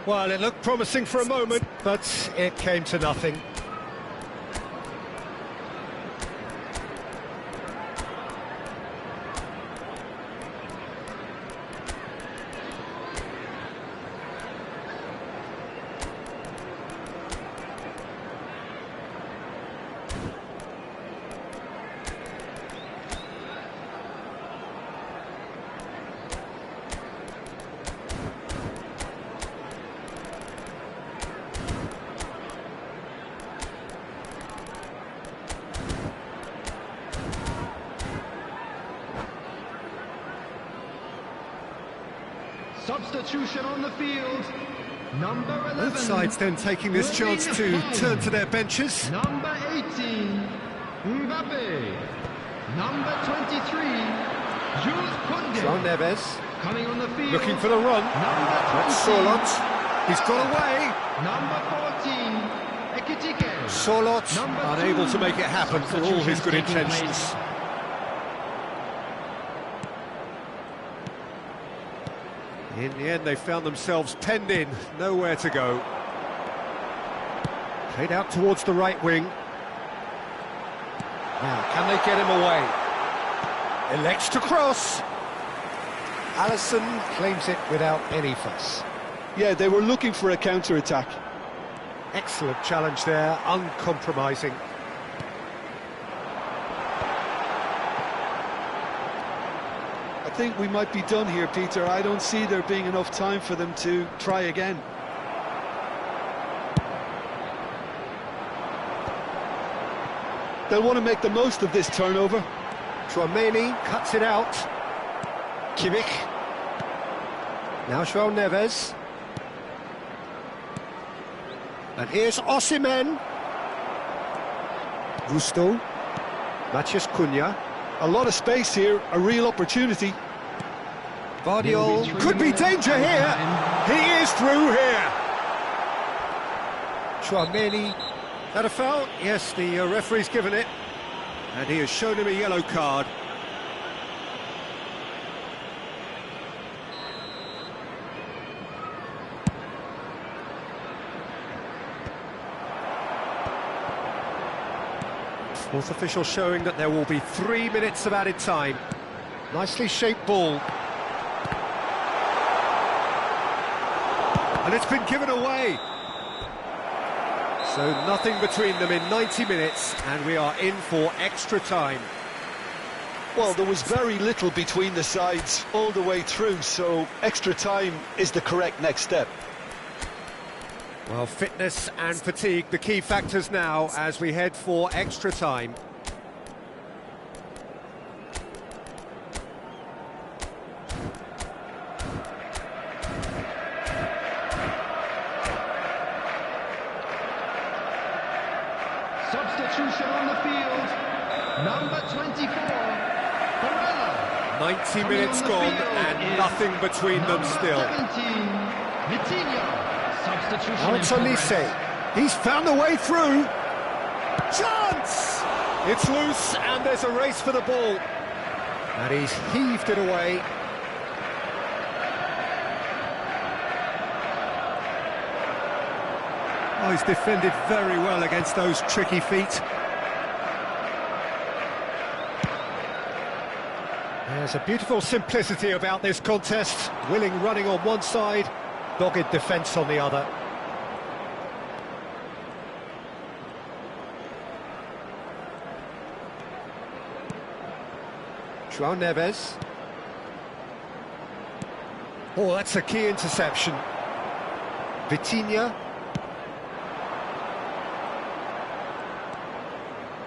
Well, it looked promising for a moment, but it came to nothing. Substitution on the field. Number 11. Both sides then taking this chance to turn to their benches. Number 18, Mbappe. Number 23, Jules Koundé. João Neves Coming on the field. looking for the run. Number 20. Sorloth. He's got away. Number 14, Ekitike. Sorloth Number unable 2. to make it happen for all his good Substitutions taking intentions. In the end, they found themselves penned in, nowhere to go. Played out towards the right wing. Now, can they get him away? Elects to cross. Alisson claims it without any fuss. Yeah, they were looking for a counter-attack. Excellent challenge there, uncompromising. I think we might be done here, Peter. I don't see there being enough time for them to try again. They'll want to make the most of this turnover. Tchouaméni cuts it out. Kimmich. Now João Neves. And here's Osimhen. Gusto. Matheus Cunha. A lot of space here, a real opportunity. Vardiol. Could be danger here. He is through here. Tchouaméni. That a foul? Yes, the referee's given it. And he has shown him a yellow card. Fourth official showing that there will be 3 minutes of added time. Nicely shaped ball. And it's been given away. So nothing between them in 90 minutes, and we are in for extra time. Well, there was very little between the sides all the way through, so extra time is the correct next step. Well, fitness and fatigue, the key factors now as we head for extra time. Substitution on the field. Number 24, Barella. 90 minutes gone and nothing between them still. 17, Vitinha. Substitution. Alex in Olise, progress. he's found a way through. Chance! It's loose and there's a race for the ball. And he's heaved it away. Oh, he's defended very well against those tricky feet. There's a beautiful simplicity about this contest. Willing running on one side, dogged defence on the other. João Neves. Oh, that's a key interception. Vitinha.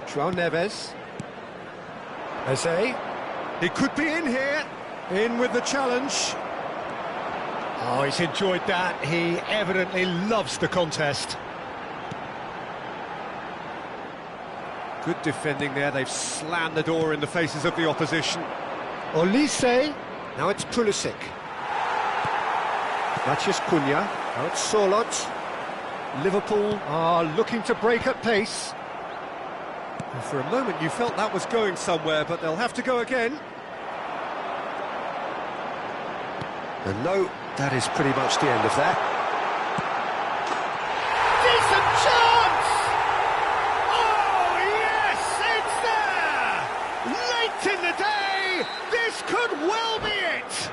João Neves. Eze. He could be in here. In with the challenge. Oh, he's enjoyed that. He evidently loves the contest. Good defending there. They've slammed the door in the faces of the opposition. Olise. Now it's Pulisic. Matheus Cunha. Now it's Sorloth. Liverpool are looking to break at pace. And for a moment you felt that was going somewhere, but they'll have to go again. And no, that is pretty much the end of that. Decent chance! Oh, yes, it's there! Late in the day, this could well be it!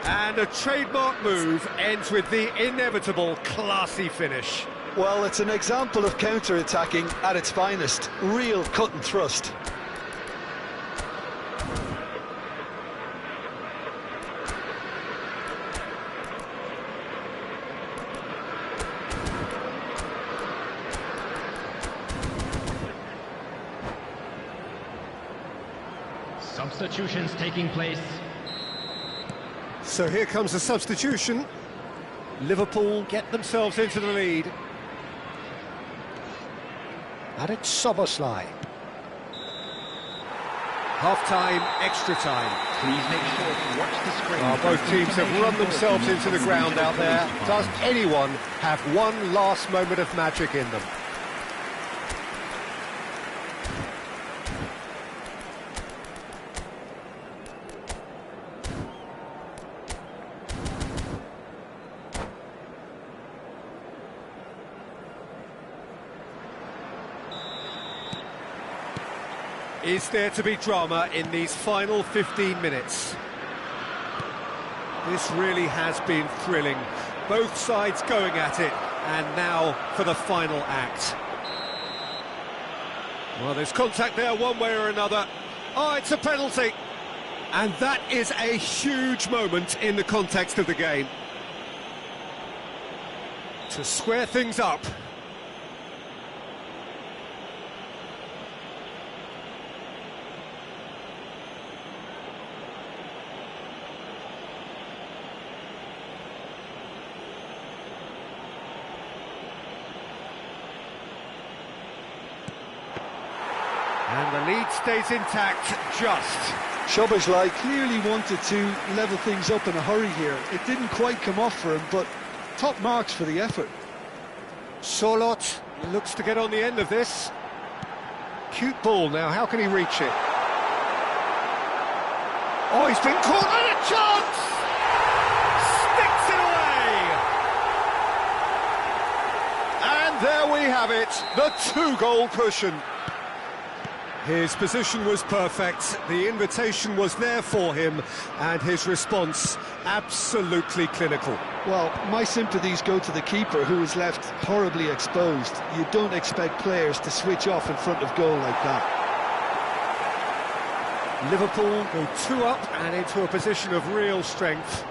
And a trademark move ends with the inevitable classy finish. Well, it's an example of counter-attacking at its finest. Real cut and thrust. Substitutions taking place. So here comes the substitution. Liverpool get themselves into the lead. And it's Szoboszlai. Half-time, extra time. Please make sure to watch the screen. Both teams have run themselves into the ground out there. Does anyone have one last moment of magic in them? Is there to be drama in these final 15 minutes? This really has been thrilling. Both sides going at it, and now for the final act. Well, there's contact there one way or another. Oh, it's a penalty. And that is a huge moment in the context of the game. To square things up. And the lead stays intact, just. Szoboszlai clearly wanted to level things up in a hurry here. It didn't quite come off for him, but top marks for the effort. Sorloth looks to get on the end of this. Cute ball now, how can he reach it? Oh, he's been caught, and a chance! Sticks it away! And there we have it, the two-goal cushion. His position was perfect, the invitation was there for him, and his response absolutely clinical. Well, my sympathies go to the keeper, who was left horribly exposed. You don't expect players to switch off in front of goal like that. Liverpool go 2 up and into a position of real strength.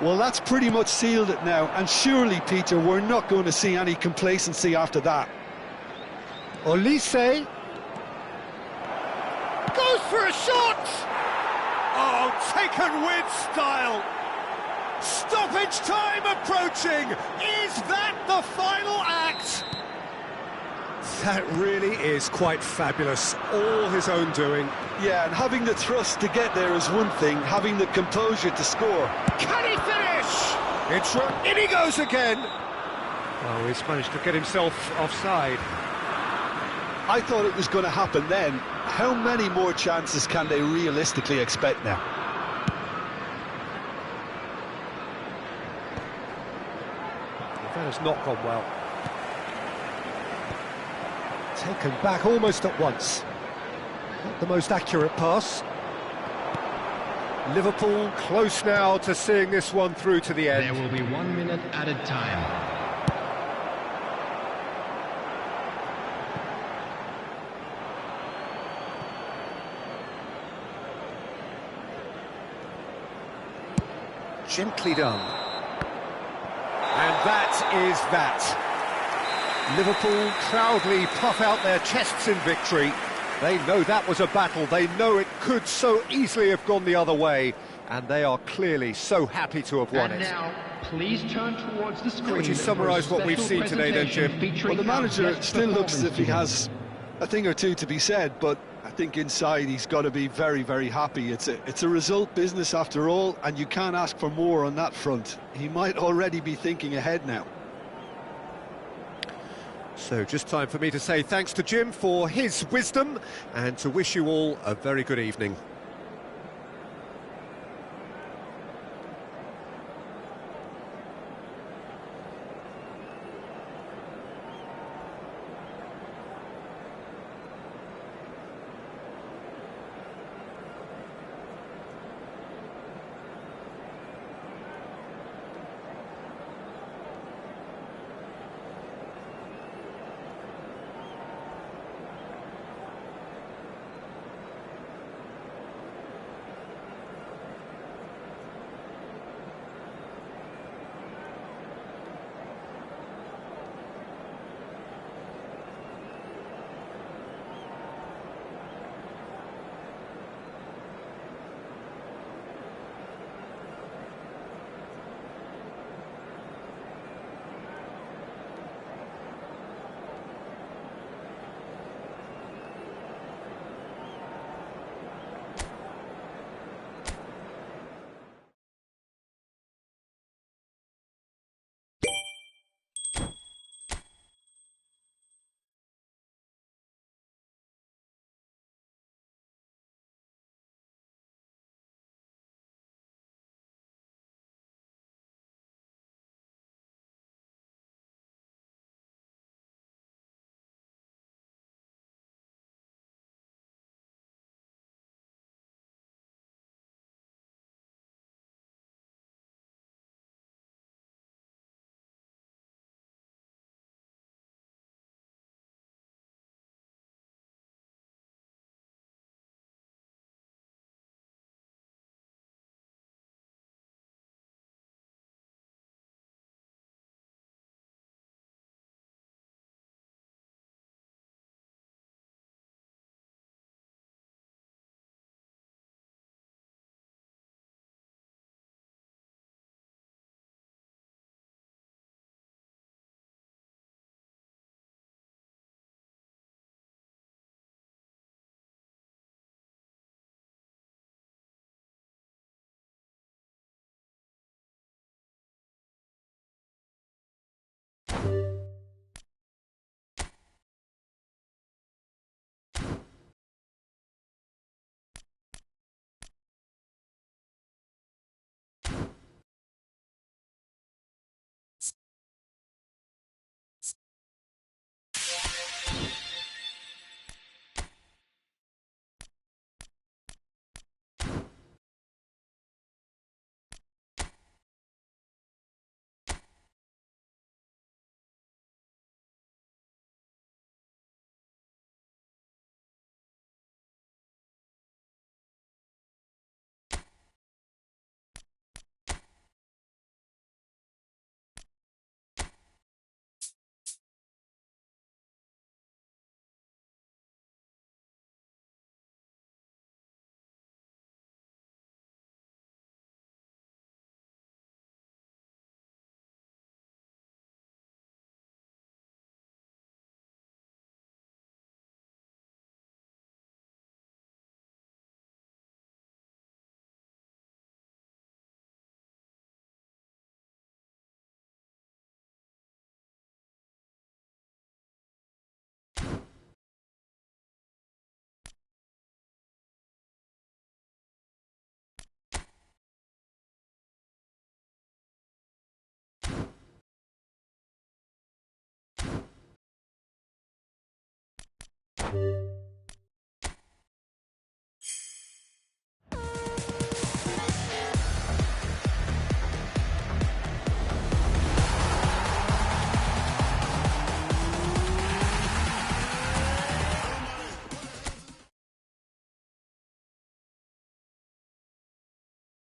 Well, that's pretty much sealed it now, and surely, Peter, we're not going to see any complacency after that. Olise goes for a shot! Oh, taken with style! Stoppage time approaching! Is that the final act? That really is quite fabulous, all his own doing. Yeah, and having the thrust to get there is one thing, having the composure to score. Can he finish? In he goes again! Oh, he's managed to get himself offside. I thought it was going to happen then. How many more chances can they realistically expect now? That has not gone well. Taken back almost at once. Not the most accurate pass. Liverpool close now to seeing this one through to the end. There will be 1 minute added time. Gently done. And that is that. Liverpool proudly puff out their chests in victory. They know that was a battle. They know it could so easily have gone the other way. And they are clearly so happy to have won And it. now, please turn towards the screen. Would you summarise what we've seen today then, Jim? Well, the manager still looks as if he has a thing or two to be said, but I think inside he's got to be very, very happy. It's a result business after all, and you can't ask for more on that front. He might already be thinking ahead now. So just time for me to say thanks to Jim for his wisdom and to wish you all a very good evening. it.